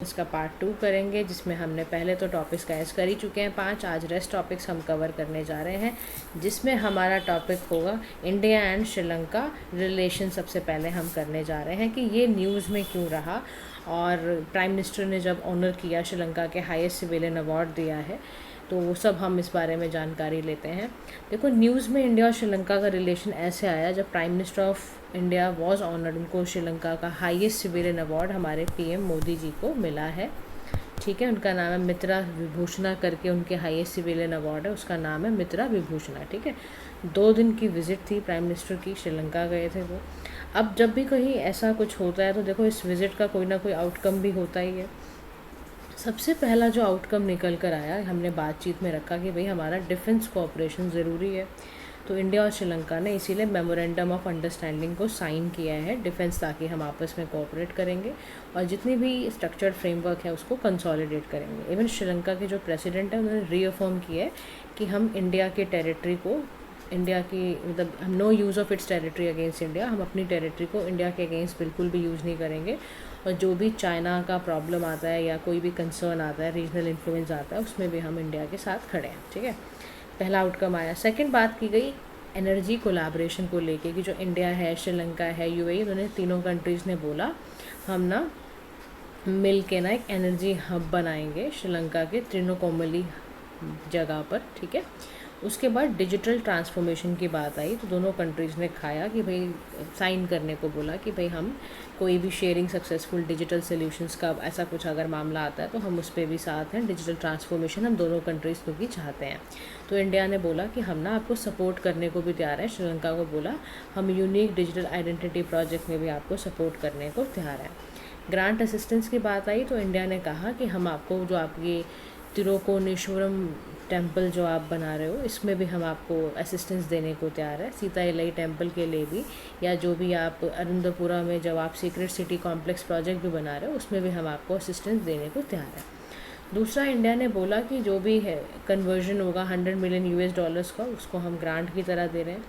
इसका पार्ट 2 करेंगे, जिसमें हमने पहले तो टॉपिक्स कवर कर ही चुके हैं 5। आज रेस्ट टॉपिक्स हम कवर करने जा रहे हैं, जिसमें हमारा टॉपिक होगा इंडिया एंड श्रीलंका रिलेशन। सबसे पहले हम करने जा रहे हैं कि ये न्यूज़ में क्यों रहा, और प्राइम मिनिस्टर ने जब ऑनर किया, श्रीलंका के हाईएस्ट सिविलियन अवार्ड दिया है, तो वो सब हम इस बारे में जानकारी लेते हैं। देखो, न्यूज़ में इंडिया और श्रीलंका का रिलेशन ऐसे आया जब prime minister of India was honoured, उनको श्रीलंका का हाईएस्ट सिविलियन अवार्ड हमारे पीएम मोदी जी को मिला है। ठीक है, उनका नाम है मित्रा विभूषणा करके, उनके हाईएस्ट सिविलियन अवार्ड है, उसका नाम है मित्रा विभूषणा। ठीक है, 2 दिन की विज़िट थी प्राइम मिनिस्टर की, श्रीलंका गए थे वो। अब जब भी कहीं ऐसा कुछ होता है तो देखो, इस विज़िट का कोई ना कोई आउटकम भी होता ही है। सबसे पहला जो आउटकम निकल कर आया, हमने बातचीत में रखा कि भाई हमारा डिफेंस कोऑपरेशन ज़रूरी है, तो इंडिया और श्रीलंका ने इसीलिए मेमोरेंडम ऑफ अंडरस्टैंडिंग को साइन किया है डिफेंस, ताकि हम आपस में कोऑपरेट करेंगे और जितनी भी स्ट्रक्चर्ड फ्रेमवर्क है उसको कंसोलिडेट करेंगे। इवन श्रीलंका के जो प्रेसिडेंट है उन्होंने रीअफर्म किया है कि हम इंडिया के टेरिटरी को, इंडिया की मतलब हम no use of its territory against India, हम अपनी टेरिटरी को इंडिया के अगेंस्ट बिल्कुल भी यूज़ नहीं करेंगे, और जो भी चाइना का प्रॉब्लम आता है या कोई भी कंसर्न आता है, रीजनल इन्फ्लुएंस आता है, उसमें भी हम इंडिया के साथ खड़े हैं। ठीक है, पहला आउटकम आया। सेकंड बात की गई एनर्जी कोलैबोरेशन को लेके कि जो इंडिया है, श्रीलंका है, यूएई, उन्होंने तीनों कंट्रीज़ ने बोला हम ना मिल के ना एक एनर्जी हब बनाएंगे श्रीलंका के त्रिनोकोमली जगह पर। ठीक है, उसके बाद डिजिटल ट्रांसफॉर्मेशन की बात आई, तो दोनों कंट्रीज़ ने खाया कि भाई साइन करने को बोला कि भाई हम कोई भी शेयरिंग सक्सेसफुल डिजिटल सॉल्यूशंस का ऐसा कुछ अगर मामला आता है तो हम उस पर भी साथ हैं। डिजिटल ट्रांसफॉर्मेशन हम दोनों कंट्रीज़ को भी चाहते हैं, तो इंडिया ने बोला कि हम ना आपको सपोर्ट करने को भी तैयार है। श्रीलंका को बोला हम यूनिक डिजिटल आइडेंटिटी प्रोजेक्ट में भी आपको सपोर्ट करने को तैयार है। ग्रांट असिस्टेंस की बात आई तो इंडिया ने कहा कि हम आपको जो आपकी तिरुकोनेश्वरम टेम्पल जो आप बना रहे हो, इसमें भी हम आपको असिस्टेंस देने को तैयार है। सीता इलाई टेम्पल के लिए भी, या जो भी आप अरुंधपुरा में जब आप सीक्रेट सिटी कॉम्प्लेक्स प्रोजेक्ट भी बना रहे हो, उसमें भी हम आपको असिस्टेंस देने को तैयार है। दूसरा, इंडिया ने बोला कि जो भी है कन्वर्जन होगा $100 मिलियन का, उसको हम ग्रांट की तरह दे रहे हैं।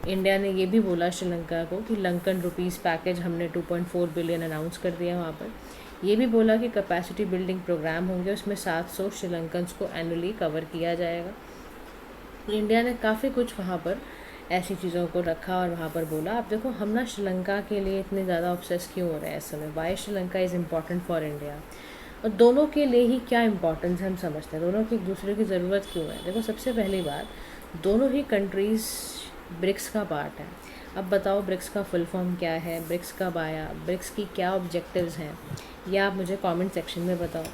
इंडिया ने ये भी बोला श्रीलंका को कि लंकन रुपीज़ पैकेज हमने 2.4 बिलियन अनाउंस कर दिया वहाँ पर। ये भी बोला कि कैपेसिटी बिल्डिंग प्रोग्राम होंगे, उसमें 700 श्रीलंकन्स को एनुअली कवर किया जाएगा। इंडिया ने काफ़ी कुछ वहाँ पर ऐसी चीज़ों को रखा और वहाँ पर बोला। अब देखो, हम ना श्रीलंका के लिए इतने ज़्यादा ऑब्सेस क्यों हो रहे हैं इस समय, why Sri Lanka is important for India, और दोनों के लिए ही क्या इम्पोर्टेंस है हम समझते हैं, दोनों की एक दूसरे की ज़रूरत क्यों है। देखो, सबसे पहली बात, दोनों ही कंट्रीज़ ब्रिक्स का पार्ट है। अब बताओ ब्रिक्स का फुल फॉर्म क्या है, ब्रिक्स कब आया, ब्रिक्स की क्या ऑब्जेक्टिव्स हैं, ये आप मुझे कमेंट सेक्शन में बताओ।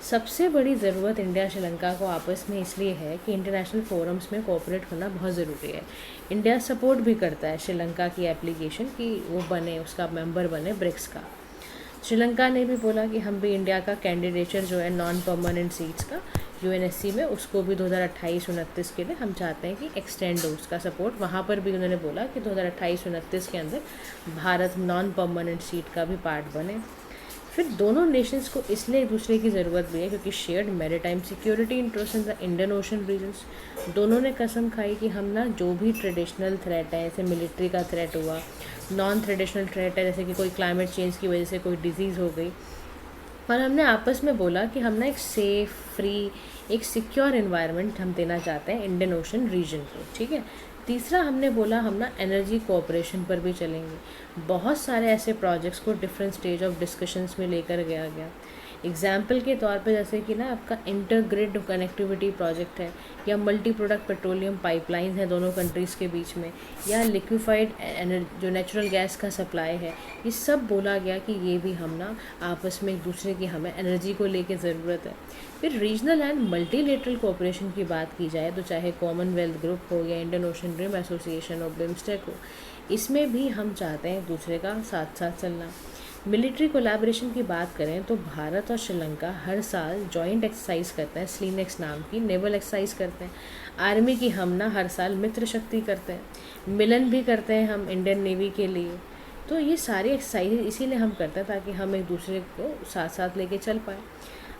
सबसे बड़ी ज़रूरत इंडिया श्रीलंका को आपस में इसलिए है कि इंटरनेशनल फोरम्स में कोऑपरेट होना बहुत ज़रूरी है। इंडिया सपोर्ट भी करता है श्रीलंका की एप्लीकेशन कि वो बने, उसका मेंबर बने ब्रिक्स का। श्रीलंका ने भी बोला कि हम भी इंडिया का कैंडिडेचर जो है नॉन परमानेंट सीट्स का यूएनएससी में, उसको भी 2028-29 के लिए हम चाहते हैं कि एक्सटेंड हो उसका सपोर्ट। वहाँ पर भी उन्होंने बोला कि 2028-29 के अंदर भारत नॉन परमानेंट सीट का भी पार्ट बने। फिर दोनों नेशंस को इसलिए एक दूसरे की ज़रूरत भी है क्योंकि shared maritime security interest in the Indian Ocean regions. दोनों ने कसम खाई कि हम ना जो भी ट्रेडिशनल थ्रेट है, जैसे मिलिट्री का थ्रेट हुआ, नॉन ट्रेडिशनल थ्रेट है जैसे कि कोई क्लाइमेट चेंज की वजह से कोई डिजीज़ हो गई, और हमने आपस में बोला कि हम ना एक सेफ़, फ्री, एक सिक्योर इन्वायरमेंट हम देना चाहते हैं इंडियन ओशन रीजन को। ठीक है, तीसरा हमने बोला हम ना एनर्जी कोऑपरेशन पर भी चलेंगे। बहुत सारे ऐसे प्रोजेक्ट्स को डिफरेंट स्टेज ऑफ डिस्कशंस में लेकर गया। एग्जाम्पल के तौर पे जैसे कि ना आपका इंटरग्रिड कनेक्टिविटी प्रोजेक्ट है, या मल्टी प्रोडक्ट पेट्रोलियम पाइपलाइन है दोनों कंट्रीज़ के बीच में, या लिक्विफाइड जो नेचुरल गैस का सप्लाई है, ये सब बोला गया कि ये भी हम ना आपस में एक दूसरे की हमें एनर्जी को लेके ज़रूरत है। फिर रीजनल एंड मल्टीलेटरल कोऑपरेशन की बात की जाए तो चाहे कॉमनवेल्थ ग्रुप हो या इंडियन ओशन रिम एसोसिएशन और बिम्स्टेक हो, इसमें भी हम चाहते हैं एक दूसरे का साथ साथ चलना। मिलिट्री कोलैबोरेशन की बात करें तो भारत और श्रीलंका हर साल जॉइंट एक्सरसाइज करते हैं, स्लीनेक्स नाम की नेवल एक्सरसाइज करते हैं। आर्मी की हम ना हर साल मित्र शक्ति करते हैं, मिलन भी करते हैं हम इंडियन नेवी के लिए। तो ये सारी एक्सरसाइज इसीलिए हम करते हैं ताकि हम एक दूसरे को साथ साथ लेके चल पाए।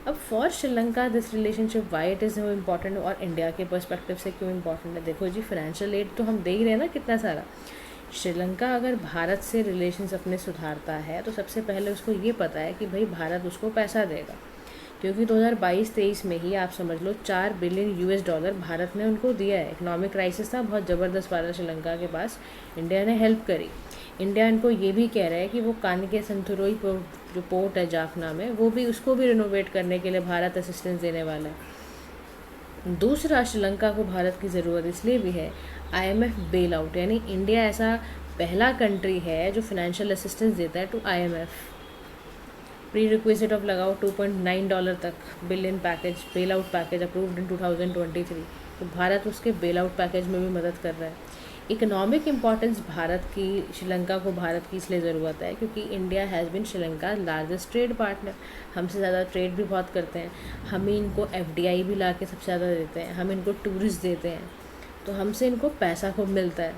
अब for Sri Lanka this relationship why it is important, और इंडिया के पर्सपेक्टिव से क्यों इम्पॉर्टेंट है। देखो जी, फाइनेंशियल एड तो हम दे ही रहे हैं ना कितना सारा, श्रीलंका अगर भारत से रिलेशंस अपने सुधारता है तो सबसे पहले उसको ये पता है कि भाई भारत उसको पैसा देगा, क्योंकि 2022-23 में ही आप समझ लो $4 बिलियन भारत ने उनको दिया है। इकोनॉमिक क्राइसिस था, बहुत ज़बरदस्त वाला श्रीलंका के पास, इंडिया ने हेल्प करी। इंडिया इनको ये भी कह रहा है कि वो कानिके संथुरोई जो पोर्ट है जाफना में, वो भी उसको भी रिनोवेट करने के लिए भारत असिस्टेंस देने वाला है। दूसरा, श्रीलंका को भारत की ज़रूरत इसलिए भी है, IMF बेल आउट, यानी इंडिया ऐसा पहला कंट्री है जो फाइनेंशियल असिस्टेंस देता है to IMF। Prerequisite of लगाओ $2.9 तक billion package, bail out package approved in 2023। तो भारत उसके बेल आउट पैकेज में भी मदद कर रहा है। इकोनॉमिक इम्पॉर्टेंस भारत की, श्रीलंका को भारत की इसलिए ज़रूरत है क्योंकि India has been Sri Lanka largest trade partner. हमसे ज़्यादा ट्रेड भी बहुत करते हैं, हम ही इनको FDI भी ला के सबसे ज़्यादा देते हैं, हम इनको टूरिस्ट देते हैं, तो हमसे इनको पैसा खूब मिलता है।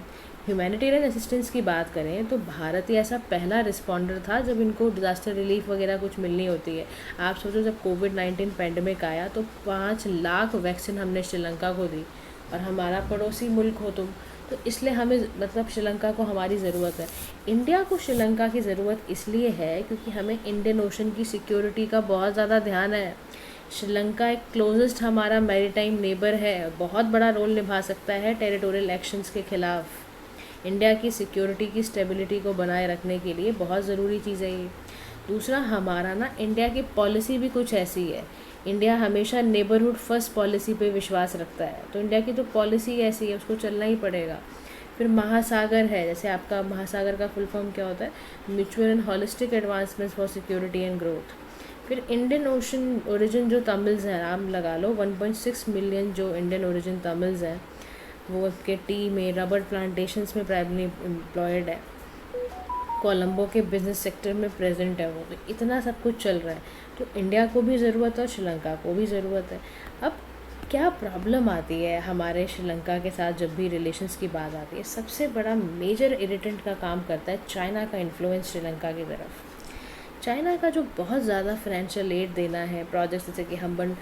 ह्यूमैनिटेरियन असिस्टेंस की बात करें तो भारत ही ऐसा पहला रिस्पॉन्डर था जब इनको डिज़ास्टर रिलीफ वगैरह कुछ मिलनी होती है। आप सोचो जब कोविड-19 पेंडेमिक आया तो 5 लाख वैक्सीन हमने श्रीलंका को दी, और हमारा पड़ोसी मुल्क हो तुम, तो इसलिए हमें मतलब श्रीलंका को हमारी ज़रूरत है। इंडिया को श्रीलंका की ज़रूरत इसलिए है क्योंकि हमें इंडियन ओशन की सिक्योरिटी का बहुत ज़्यादा ध्यान है। श्रीलंका एक क्लोजेस्ट हमारा मैरीटाइम नेबर है, बहुत बड़ा रोल निभा सकता है टेरिटोरियल एक्शंस के ख़िलाफ़। इंडिया की सिक्योरिटी की स्टेबिलिटी को बनाए रखने के लिए बहुत ज़रूरी चीज़ है ये। दूसरा, हमारा ना इंडिया की पॉलिसी भी कुछ ऐसी है, इंडिया हमेशा नेबरहुड फर्स्ट पॉलिसी पे विश्वास रखता है, तो इंडिया की तो पॉलिसी ऐसी है, उसको चलना ही पड़ेगा। फिर महासागर है, जैसे आपका महासागर का फुल फॉर्म क्या होता है, mutual and holistic advancements for security and growth. फिर इंडियन ओशन ओरिजिन जो तमिल्स हैं, आप लगा लो 1.6 मिलियन जो इंडियन ओरिजिन तमिल्स हैं, वो आपके टी में, रबर प्लांटेशंस में प्राइमरी एम्प्लॉयड है, कोलंबो के बिजनेस सेक्टर में प्रेजेंट है वो, तो इतना सब कुछ चल रहा है। तो इंडिया को भी ज़रूरत है, श्रीलंका को भी ज़रूरत है। अब क्या प्रॉब्लम आती है हमारे श्रीलंका के साथ जब भी रिलेशंस की बात आती है, सबसे बड़ा मेजर इरिटेंट का काम करता है चाइना का इन्फ्लुएंस श्रीलंका की तरफ। चाइना का जो बहुत ज़्यादा फाइनेंशियल एड देना है, प्रोजेक्ट्स जैसे कि हम्बन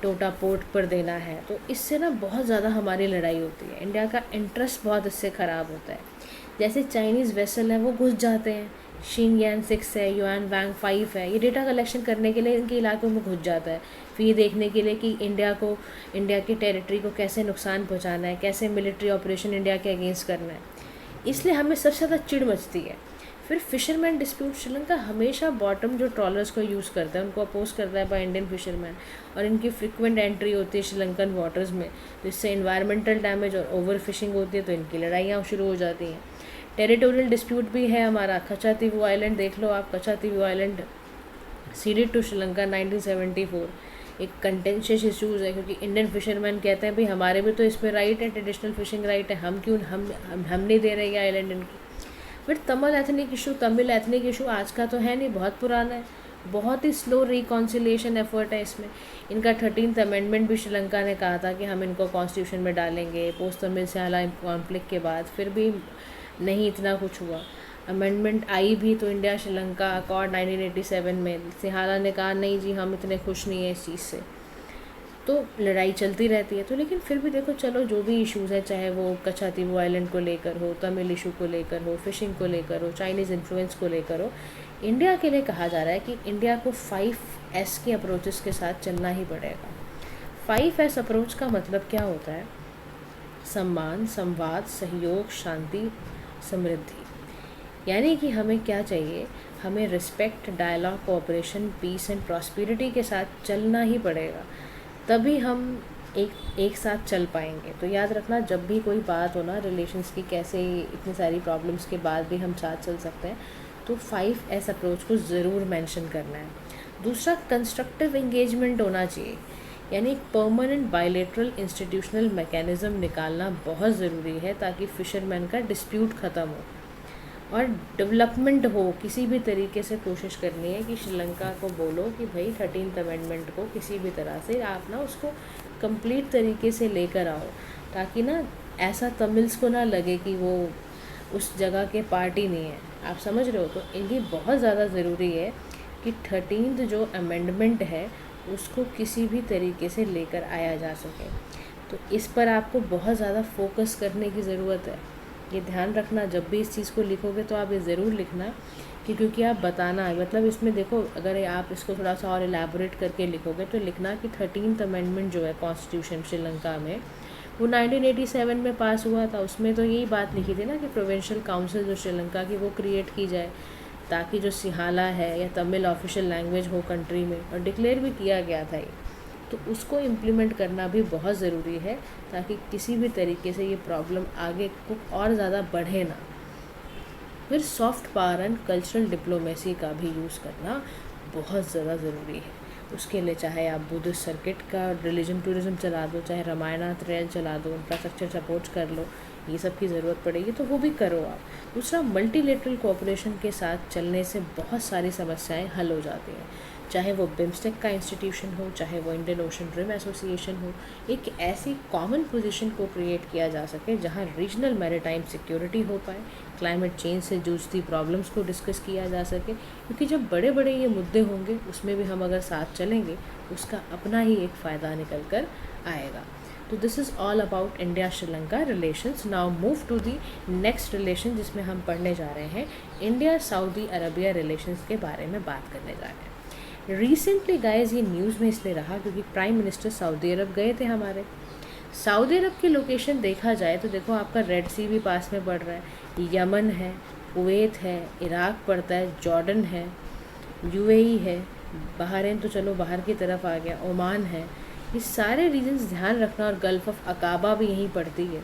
टोटा पोर्ट पर देना है, तो इससे ना बहुत ज़्यादा हमारी लड़ाई होती है, इंडिया का इंटरेस्ट बहुत इससे ख़राब होता है। जैसे चाइनीज़ वेसल हैं वो घुस जाते हैं, शिनयान 6 है, युआन वांग 5 है, ये डेटा कलेक्शन करने के लिए इनके इलाकों में घुस जाता है, फिर ये देखने के लिए कि इंडिया की टेरिटरी को कैसे नुकसान पहुंचाना है, कैसे मिलिट्री ऑपरेशन इंडिया के अगेंस्ट करना है, इसलिए हमें सबसे ज़्यादा चिढ़ मचती है। फिर फिशरमैन डिस्प्यूट, श्रीलंका हमेशा बॉटम जो ट्रॉलर्स को यूज़ करता है उनको अपोज करता है बाय इंडियन फिशरमैन, और इनकी फ्रिक्वेंट एंट्री होती है श्रीलंकन वाटर्स में, तो इससे इन्वायरमेंटल डैमेज और ओवर फिशिंग होती है, तो इनकी लड़ाइयाँ शुरू हो जाती हैं। टेरिटोरियल डिस्प्यूट भी है हमारा, कचातीवू आइलैंड देख लो आप, कचातीवू आइलैंड सीडेड टू श्रीलंका 1974, एक कंटेंशियस इशूज़ है क्योंकि इंडियन फिशरमैन कहते हैं भाई हमारे भी तो इस पर राइट है, ट्रेडिशनल फिशिंग राइट है, हम क्यों हम नहीं दे रहे ये आइलैंड इनकी। फिर तमिल एथनिक इशू आज का तो है नहीं, बहुत पुराना है, बहुत ही स्लो रिकॉन्सिलिएशन एफर्ट है इसमें। इनका 13th अमेंडमेंट भी श्रीलंका ने कहा था कि हम इनको कॉन्स्टिट्यूशन में डालेंगे पोस्ट तमिल सहाला कॉन्फ्लिक्ट के बाद, फिर भी नहीं इतना कुछ हुआ। अमेंडमेंट आई भी तो इंडिया श्रीलंका अकॉर्ड 1987 में, सिहाला ने कहा नहीं जी हम इतने खुश नहीं हैं इस चीज़ से, तो लड़ाई चलती रहती है। तो लेकिन फिर भी देखो, चलो जो भी इश्यूज़ है, चाहे वो कचातीवू आइलैंड को लेकर हो, तमिल इशू को लेकर हो, फिशिंग को लेकर हो, चाइनीज़ इन्फ्लुएंस को लेकर हो, इंडिया के लिए कहा जा रहा है कि इंडिया को 5S के अप्रोचेस के साथ चलना ही पड़ेगा। 5S अप्रोच का मतलब क्या होता है? सम्मान, संवाद, सहयोग, शांति, समृद्धि। यानी कि हमें क्या चाहिए, हमें respect, dialogue, cooperation, peace and prosperity के साथ चलना ही पड़ेगा, तभी हम एक साथ चल पाएंगे। तो याद रखना, जब भी कोई बात हो ना रिलेशंस की, कैसे इतनी सारी प्रॉब्लम्स के बाद भी हम साथ चल सकते हैं, तो 5S अप्रोच को ज़रूर मेंशन करना है। दूसरा, कंस्ट्रक्टिव एंगेजमेंट होना चाहिए, यानी एक परमानेंट बायलैटरल इंस्टीट्यूशनल मैकेनिज़्म निकालना बहुत ज़रूरी है ताकि फिशरमैन का डिस्प्यूट ख़त्म हो और डेवलपमेंट हो। किसी भी तरीके से कोशिश करनी है कि श्रीलंका को बोलो कि भाई 13th अमेंडमेंट को किसी भी तरह से आप ना उसको कंप्लीट तरीके से लेकर आओ, ताकि ना ऐसा तमिल्स को ना लगे कि वो उस जगह के पार्टी नहीं है। आप समझ रहे हो? तो इनकी बहुत ज़्यादा ज़रूरी है कि 13th जो अमेंडमेंट है उसको किसी भी तरीके से लेकर आया जा सके। तो इस पर आपको बहुत ज़्यादा फोकस करने की ज़रूरत है। ये ध्यान रखना, जब भी इस चीज़ को लिखोगे तो आप ये ज़रूर लिखना कि क्योंकि आप बताना है, मतलब इसमें देखो अगर आप इसको थोड़ा सा और एलैबोरेट करके लिखोगे तो लिखना कि 13th अमेंडमेंट जो है कॉन्स्टिट्यूशन श्रीलंका में, वो 1987 में पास हुआ था। उसमें तो यही बात लिखी थी ना कि प्रोविंशियल काउंसिल जो श्रीलंका की वो क्रिएट की जाए, ताकि जो सिंहाला है या तमिल ऑफिशियल लैंग्वेज हो कंट्री में, और डिक्लेयर भी किया गया था ये, तो उसको इम्प्लीमेंट करना भी बहुत ज़रूरी है, ताकि किसी भी तरीके से ये प्रॉब्लम आगे को और ज़्यादा बढ़े ना। फिर soft power and cultural diplomacy का भी यूज़ करना बहुत ज़्यादा ज़रूरी है। उसके लिए चाहे आप बुद्धिस्ट सर्किट का रिलीजन टूरिज्म चला दो, चाहे रामायणाथ रेल चला दो, इंफ्रास्ट्रक्चर सपोर्ट कर लो, ये सब की ज़रूरत पड़ेगी तो वो भी करो आप। दूसरा, मल्टीलेटरल कोऑपरेशन के साथ चलने से बहुत सारी समस्याएं हल हो जाती हैं, चाहे वो बिम्स्टेक का इंस्टीट्यूशन हो, चाहे वो इंडियन ओशन रिम एसोसिएशन हो। एक ऐसी कॉमन पोजीशन को क्रिएट किया जा सके जहां रीजनल मैरीटाइम सिक्योरिटी हो पाए, क्लाइमेट चेंज से जूझती प्रॉब्लम्स को डिस्कस किया जा सके, क्योंकि जब बड़े बड़े ये मुद्दे होंगे उसमें भी हम अगर साथ चलेंगे उसका अपना ही एक फ़ायदा निकल कर आएगा। तो this is all about India Sri Lanka relations. Now move to the next relation, जिसमें हम पढ़ने जा रहे हैं इंडिया सऊदी अरबिया रिलेशंस के बारे में बात करने जा रहे हैं। रिसेंटली गाइस ये न्यूज़ में इसलिए रहा क्योंकि प्राइम मिनिस्टर सऊदी अरब गए थे हमारे। सऊदी अरब की लोकेशन देखा जाए तो देखो आपका रेड सी भी पास में पड़ रहा है, यमन है, कुवैत है, इराक पड़ता है, जॉर्डन है, यूएई है, बहरीन तो चलो बाहर की तरफ आ गया, ओमान है। ये सारे रीजन्स ध्यान रखना, और गल्फ़ ऑफ अकाबा भी यहीं पड़ती है।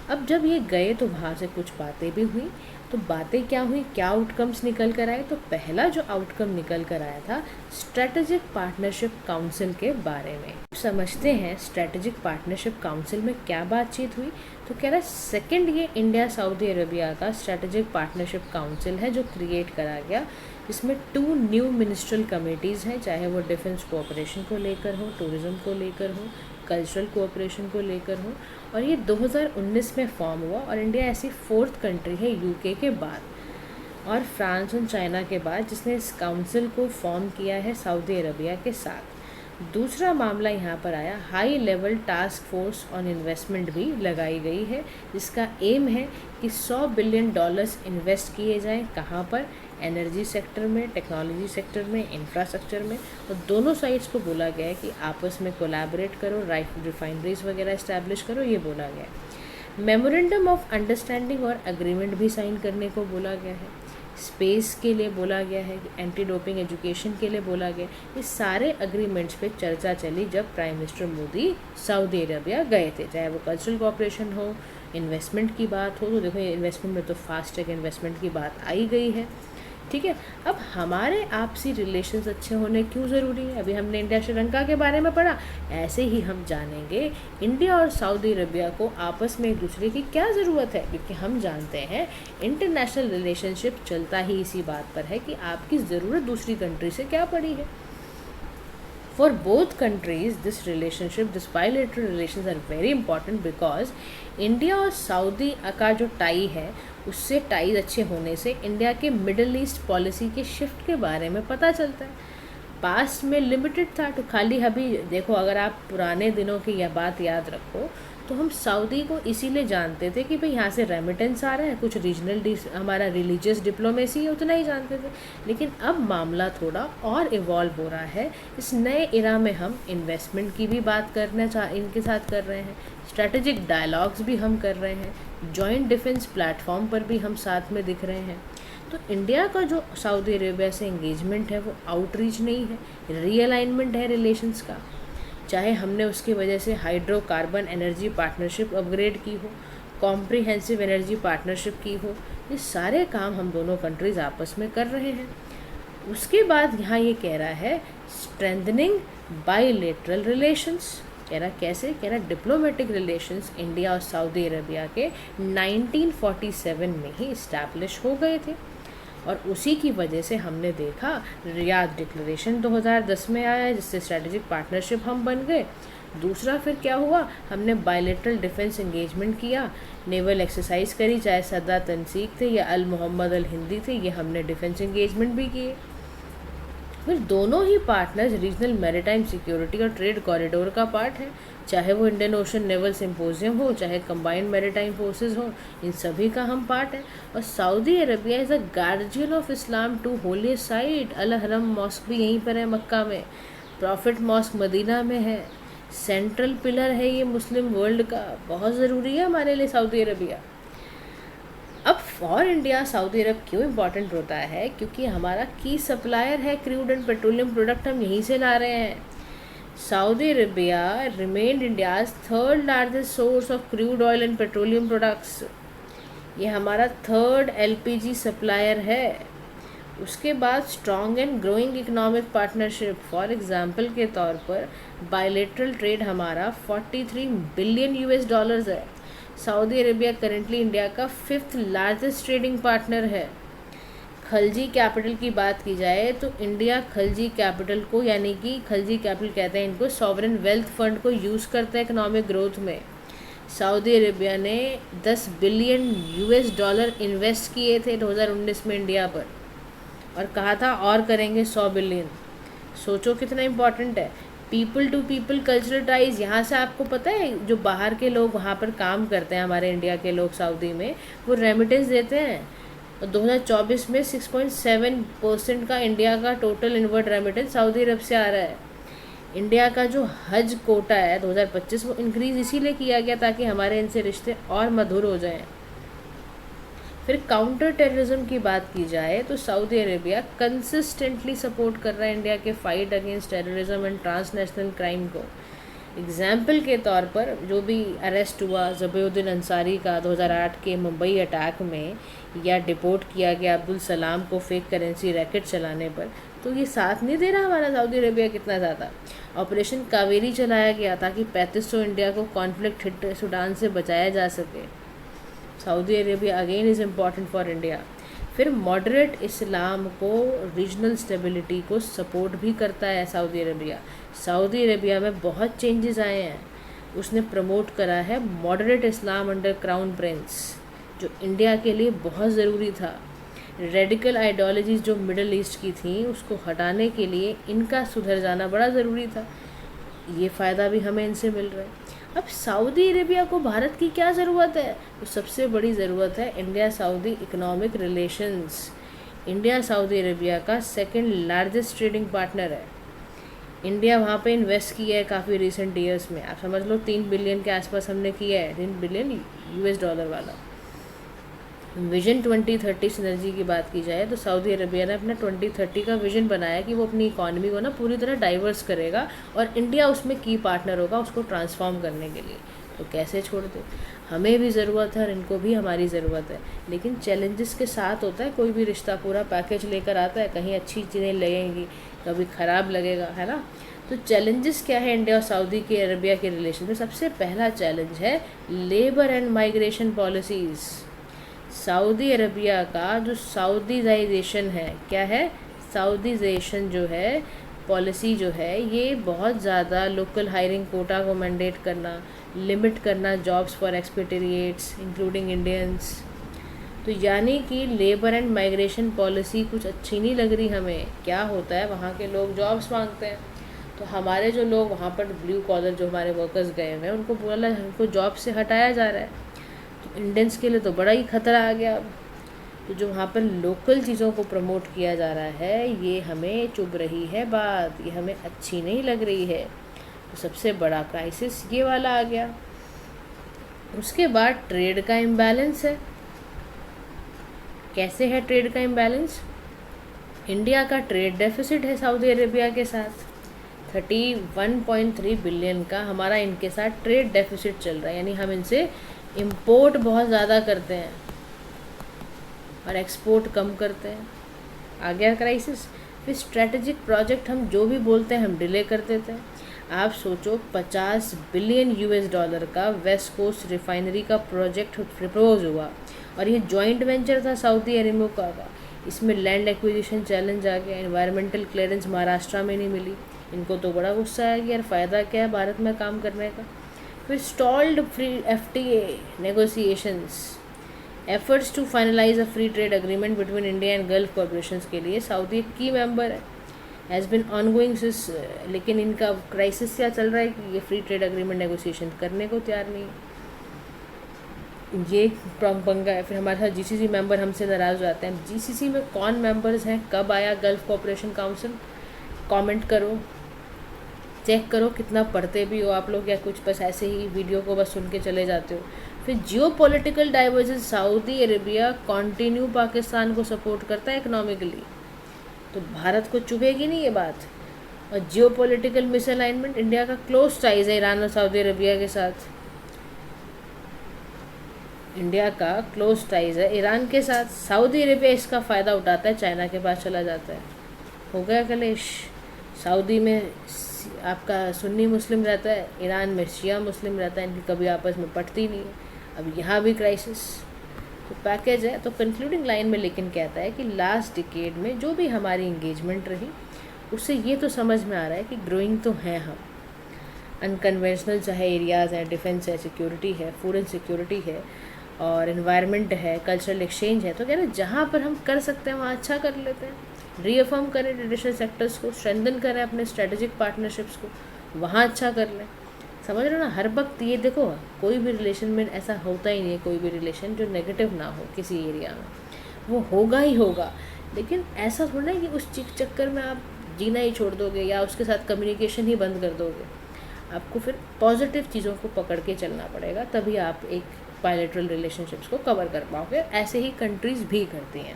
अब जब ये गए तो वहाँ से कुछ बातें भी हुई। तो बातें क्या हुई, क्या आउटकम्स निकल कर आए? तो पहला जो आउटकम निकल कर आया था स्ट्रेटेजिक पार्टनरशिप काउंसिल के बारे में। समझते हैं स्ट्रेटेजिक पार्टनरशिप काउंसिल में क्या बातचीत हुई। तो कह रहा है सेकंड ये इंडिया सऊदी अरेबिया का स्ट्रेटेजिक पार्टनरशिप काउंसिल है जो क्रिएट करा गया, जिसमें 2 न्यू मिनिस्ट्रल कमेटीज़ हैं, चाहे वो डिफेंस कोऑपरेशन को लेकर हो, टूरिज़्म को लेकर हो, कल्चरल कोऑपरेशन को लेकर हो। और ये 2019 में फॉर्म हुआ, और इंडिया ऐसी 4th कंट्री है यूके के बाद और फ्रांस और चाइना के बाद जिसने इस काउंसिल को फॉर्म किया है सऊदी अरबिया के साथ। दूसरा मामला यहाँ पर आया, high level task force on investment भी लगाई गई है, जिसका एम है कि $100 बिलियन इन्वेस्ट किए जाएं। कहाँ पर? एनर्जी सेक्टर में, टेक्नोलॉजी सेक्टर में, इंफ्रास्ट्रक्चर में। और दोनों साइड्स को बोला गया है कि आपस में कोलैबोरेट करो, रिफाइनरीज वगैरह इस्टेब्लिश करो, ये बोला गया है। मेमोरेंडम ऑफ अंडरस्टैंडिंग और एग्रीमेंट भी साइन करने को बोला गया है। स्पेस के लिए बोला गया है, एंटी डोपिंग एजुकेशन के लिए बोला गया। ये सारे एग्रीमेंट्स पे चर्चा चली जब prime minister Modi Saudi Arabia गए थे, चाहे वो कल्चरल कोऑपरेशन हो, इन्वेस्टमेंट की बात हो। तो देखो ये इन्वेस्टमेंट में तो फास्ट ट्रैक इन्वेस्टमेंट की बात आई गई है, ठीक है। अब हमारे आपसी रिलेशंस अच्छे होने क्यों ज़रूरी है? अभी हमने इंडिया श्रीलंका के बारे में पढ़ा, ऐसे ही हम जानेंगे इंडिया और सऊदी अरबिया को आपस में एक दूसरे की क्या ज़रूरत है, क्योंकि हम जानते हैं इंटरनेशनल रिलेशनशिप चलता ही इसी बात पर है कि आपकी ज़रूरत दूसरी कंट्री से क्या पड़ी है। For both countries, this relationship, this bilateral relations are very important because India और सऊदी का जो टाई है, उससे टाई अच्छे होने से इंडिया के मिडल ईस्ट पॉलिसी के शिफ्ट के बारे में पता चलता है। पास्ट में लिमिटेड था, तो खाली अभी देखो, अगर आप पुराने दिनों की यह बात याद रखो तो हम सऊदी को इसीलिए जानते थे कि भाई यहाँ से रेमिटेंस आ रहा है, कुछ रीजनल हमारा रिलीजियस डिप्लोमेसी है, उतना ही जानते थे। लेकिन अब मामला थोड़ा और इवॉल्व हो रहा है। इस नए इरा में हम इन्वेस्टमेंट की भी बात करना इनके साथ कर रहे हैं, स्ट्रैटेजिक डायलॉग्स भी हम कर रहे हैं, जॉइंट डिफेंस प्लेटफॉर्म पर भी हम साथ में दिख रहे हैं। तो इंडिया का जो सऊदी अरेबिया से एंगेजमेंट है वो आउटरीच नहीं है, रीअलाइनमेंट है रिलेशंस का। चाहे हमने उसकी वजह से हाइड्रोकार्बन एनर्जी पार्टनरशिप अपग्रेड की हो, कॉम्प्रिहेंसिव एनर्जी पार्टनरशिप की हो, ये सारे काम हम दोनों कंट्रीज़ आपस में कर रहे हैं। उसके बाद यहाँ ये कह रहा है स्ट्रेंथनिंग बायलैटरल रिलेशंस। कह रहा कैसे? कह रहा डिप्लोमेटिक रिलेशंस इंडिया और सऊदी अरबिया के 1947 में ही इस्टेब्लिश हो गए थे, और उसी की वजह से हमने देखा रियाद डिक्लेरेशन 2010 में आया, जिससे स्ट्रेटेजिक पार्टनरशिप हम बन गए। दूसरा फिर क्या हुआ, हमने बायलैटरल डिफेंस एंगेजमेंट किया, नेवल एक्सरसाइज करी, चाहे सदा तनसीक थे या अल मोहम्मद अल हिंदी थे, ये हमने डिफेंस एंगेजमेंट भी किए। फिर दोनों ही पार्टनर्स रीजनल मैरीटाइम सिक्योरिटी और ट्रेड कॉरिडोर का पार्ट है, चाहे वो इंडियन ओशन नेवल सिम्पोजियम हो, चाहे कंबाइंड मैरीटाइम फोर्सेस हो, इन सभी का हम पार्ट है। और Saudi Arabia is a guardian of Islam two holy site. Al Haram mosque भी यहीं पर है मक्का में, प्रॉफिट मॉस्क मदीना में है, सेंट्रल पिलर है ये मुस्लिम वर्ल्ड का, बहुत ज़रूरी है हमारे लिए सऊदी अरबिया। अब फॉर इंडिया सऊदी अरब क्यों इम्पॉर्टेंट होता है? क्योंकि हमारा की सप्लायर है, क्रूड एंड पेट्रोलियम प्रोडक्ट हम यहीं से ला रहे हैं। Saudi Arabia remained India's third largest source of crude oil and petroleum products. ये हमारा थर्ड एलपीजी सप्लायर है। उसके बाद strong and growing economic partnership, for example के तौर पर बायलेटरल ट्रेड हमारा 43 बिलियन यूएस डॉलर्स है। सऊदी अरेबिया करेंटली इंडिया का 5th लार्जेस्ट ट्रेडिंग पार्टनर है। खलजी कैपिटल की बात की जाए तो इंडिया खलजी कैपिटल को, यानी कि खलजी कैपिटल कहते हैं इनको, सॉवरेन वेल्थ फंड को यूज़ करता है इकोनॉमिक ग्रोथ में। सऊदी अरेबिया ने 10 बिलियन यूएस डॉलर इन्वेस्ट किए थे 2019 में इंडिया पर, और कहा था और करेंगे 100 बिलियन। सोचो कितना इम्पोर्टेंट है। People to people cultural ties, यहाँ से आपको पता है जो बाहर के लोग वहाँ पर काम करते हैं, हमारे इंडिया के लोग सऊदी में, वो रेमिटेंस देते हैं। और 2024 में 6.7% का इंडिया का टोटल इनवर्ड रेमिटेंस सऊदी अरब से आ रहा है। इंडिया का जो हज कोटा है 2025 वो इंक्रीज़ इसीलिए किया गया ताकि हमारे इनसे रिश्ते और मधुर हो जाएं। फिर काउंटर टेररिज्म की बात की जाए तो सऊदी अरेबिया कंसिस्टेंटली सपोर्ट कर रहा है इंडिया के fight against terrorism and transnational crime को। एग्जाम्पल के तौर पर जो भी अरेस्ट हुआ ज़बीउद्दीन अंसारी का 2008 के मुंबई अटैक में, या डिपोर्ट किया गया अब्दुल सलाम को फेक करेंसी रैकेट चलाने पर, तो ये साथ नहीं दे रहा हमारा सऊदी अरेबिया कितना ज़्यादा। ऑपरेशन कावेरी चलाया गया ताकि 3500 इंडिया को कॉन्फ्लिक्ट हिट सूडान से बचाया जा सके। Saudi Arabia again is important for India. फिर मॉडरेट इस्लाम को, रीजनल स्टेबिलिटी को सपोर्ट भी करता है सऊदी अरेबिया। सऊदी अरेबिया में बहुत चेंजेस आए हैं। उसने प्रमोट करा है मॉडरेट इस्लाम अंडर क्राउन प्रिंस, जो इंडिया के लिए बहुत ज़रूरी था। रेडिकल आइडियोलॉजीज़ जो मिडल ईस्ट की थी उसको हटाने के लिए इनका सुधर जाना बड़ा ज़रूरी था। ये फ़ायदा भी हमें इनसे मिल रहा है। अब सऊदी अरेबिया को भारत की क्या ज़रूरत है? तो सबसे बड़ी ज़रूरत है India Saudi economic relations. India Saudi Arabia का 2nd लार्जेस्ट ट्रेडिंग पार्टनर है। इंडिया वहाँ पे इन्वेस्ट किया है काफ़ी रिसेंट ईयर्स में, आप समझ लो 3 बिलियन के आसपास हमने किया है, 3 बिलियन यूएस डॉलर वाला। विजन 2030 सिनर्जी की बात की जाए तो सऊदी अरेबिया ने अपना 2030 का विजन बनाया कि वो अपनी इकॉनमी को ना पूरी तरह डाइवर्स करेगा और इंडिया उसमें की पार्टनर होगा उसको ट्रांसफॉर्म करने के लिए। तो कैसे छोड़ दे, हमें भी ज़रूरत है और इनको भी हमारी ज़रूरत है, लेकिन चैलेंजेस के साथ होता है। कोई भी रिश्ता पूरा पैकेज लेकर आता है, कहीं अच्छी चीज़ें लगेंगी, कभी ख़राब लगेगा, है ना। तो चैलेंजेस क्या है इंडिया और सऊदी के अरबिया के रिलेशन में? सबसे पहला चैलेंज है labour and migration policies. Saudi Arabia का जो सऊदीजाइजेशन है, क्या है, सऊदीजेशन जो है पॉलिसी जो है, ये बहुत ज़्यादा लोकल हायरिंग कोटा को मैंडेट करना, लिमिट करना jobs for expatriates including Indians. तो यानी कि लेबर एंड माइग्रेशन पॉलिसी कुछ अच्छी नहीं लग रही हमें। क्या होता है, वहाँ के लोग जॉब्स मांगते हैं, तो हमारे जो लोग वहाँ पर ब्लू कॉलर जो हमारे वर्कर्स गए हुए हैं उनको बोला उनको जॉब से हटाया जा रहा है। तो इंडियंस के लिए तो बड़ा ही खतरा आ गया अब। तो जो वहाँ पर लोकल चीज़ों को प्रमोट किया जा रहा है, ये हमें चुभ रही है बात, ये हमें अच्छी नहीं लग रही है। तो सबसे बड़ा क्राइसिस ये वाला आ गया। उसके बाद ट्रेड का इम्बैलेंस है। कैसे है ट्रेड का इम्बैलेंस? इंडिया का ट्रेड डेफिसिट है सऊदी अरेबिया के साथ, 31.3 बिलियन का हमारा इनके साथ ट्रेड डेफिसिट चल रहा है। यानी हम इनसे इंपोर्ट बहुत ज़्यादा करते हैं और एक्सपोर्ट कम करते हैं। आ गया क्राइसिस। फिर स्ट्रेटेजिक प्रोजेक्ट हम जो भी बोलते हैं हम डिले कर देते हैं। आप सोचो 50 बिलियन यूएस डॉलर का वेस्ट कोस्ट रिफाइनरी का प्रोजेक्ट प्रपोज हुआ और ये जॉइंट वेंचर था सऊदी अरेबिया का। इसमें लैंड एक्विजिशन चैलेंज आ गया, एनवायरमेंटल क्लियरेंस महाराष्ट्र में नहीं मिली। इनको तो बड़ा गुस्सा आया कि यार फ़ायदा क्या है भारत में काम करने का। फिर stalled free FTA negotiations, efforts to finalise a free trade agreement between India and Gulf corporations के लिए सऊदी एक की मेंबर है। हैज़ बिन ऑनगोइंग सिंस, लेकिन इनका क्राइसिस क्या चल रहा है कि ये फ्री ट्रेड एग्रीमेंट नेगोशिएशन करने को तैयार नहीं है। ये पंगा है। फिर हमारे साथ जीसीसी मेंबर हमसे नाराज़ हो जाते हैं। जीसीसी में कौन मेंबर्स हैं, कब आया गल्फ कोऑपरेशन काउंसिल, कमेंट करो, चेक करो कितना पढ़ते भी हो आप लोग या कुछ बस ऐसे ही वीडियो को बस सुन के चले जाते हो। फिर जियो political divergence, Saudi Arabia continue Pakistan को सपोर्ट करता है इकोनॉमिकली, तो भारत को चुभेगी नहीं ये बात। और जियो पॉलिटिकल मिसअलाइनमेंट, इंडिया का क्लोज टाइज है ईरान और सऊदी अरेबिया के साथ, इंडिया का क्लोज टाइज है ईरान के साथ। सऊदी अरेबिया इसका फ़ायदा उठाता है, चाइना के पास चला जाता है। हो गया कलेश। सऊदी में आपका सुन्नी मुस्लिम रहता है, ईरान में शिया मुस्लिम रहता है, इनकी कभी आपस में पटती नहीं है। अब यहाँ भी क्राइसिस, तो पैकेज है। तो कंक्लूडिंग लाइन में लेकिन कहता है कि लास्ट डिकेड में जो भी हमारी इंगेजमेंट रही उससे ये तो समझ में आ रहा है कि ग्रोइंग तो हैं हम। अनकन्वेंशनल चाहे एरियाज़ हैं, डिफेंस है, सिक्योरिटी है, फूड एंड सिक्योरिटी है, और इन्वायरमेंट है, कल्चरल एक्सचेंज है, तो कह रहे जहाँ पर हम कर सकते हैं वहाँ अच्छा कर लेते हैं। रीअफर्म करें ट्रेडिशनल सेक्टर्स को, स्ट्रेंथन करें अपने स्ट्रेटेजिक पार्टनरशिप्स को, वहाँ अच्छा कर लें। समझ रहे हो ना। हर वक्त ये देखो, कोई भी रिलेशन में ऐसा होता ही नहीं है, कोई भी रिलेशन जो नेगेटिव ना हो किसी एरिया में, वो होगा ही होगा। लेकिन ऐसा थोड़ा है कि उस चक्कर में आप जीना ही छोड़ दोगे या उसके साथ कम्युनिकेशन ही बंद कर दोगे। आपको फिर पॉजिटिव चीज़ों को पकड़ के चलना पड़ेगा, तभी आप एक बायलैटरल रिलेशनशिप्स को कवर कर पाओगे। ऐसे ही कंट्रीज़ भी करती हैं।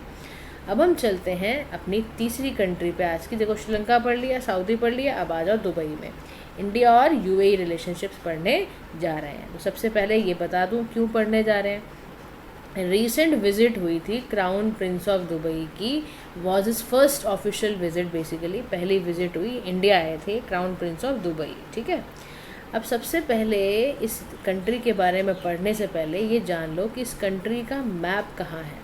अब हम चलते हैं अपनी तीसरी कंट्री पे आज की। देखो, श्रीलंका पढ़ लिया, सऊदी पढ़ लिया, अब आ जाओ दुबई में। इंडिया और यूएई रिलेशनशिप्स पढ़ने जा रहे हैं। तो सबसे पहले ये बता दूं क्यों पढ़ने जा रहे हैं। रिसेंट विजिट हुई थी क्राउन प्रिंस ऑफ दुबई की, was is first official visit, basically पहली विजिट हुई, इंडिया आए थे क्राउन प्रिंस ऑफ दुबई। ठीक है। अब सबसे पहले इस कंट्री के बारे में पढ़ने से पहले ये जान लो कि इस कंट्री का मैप कहाँ है,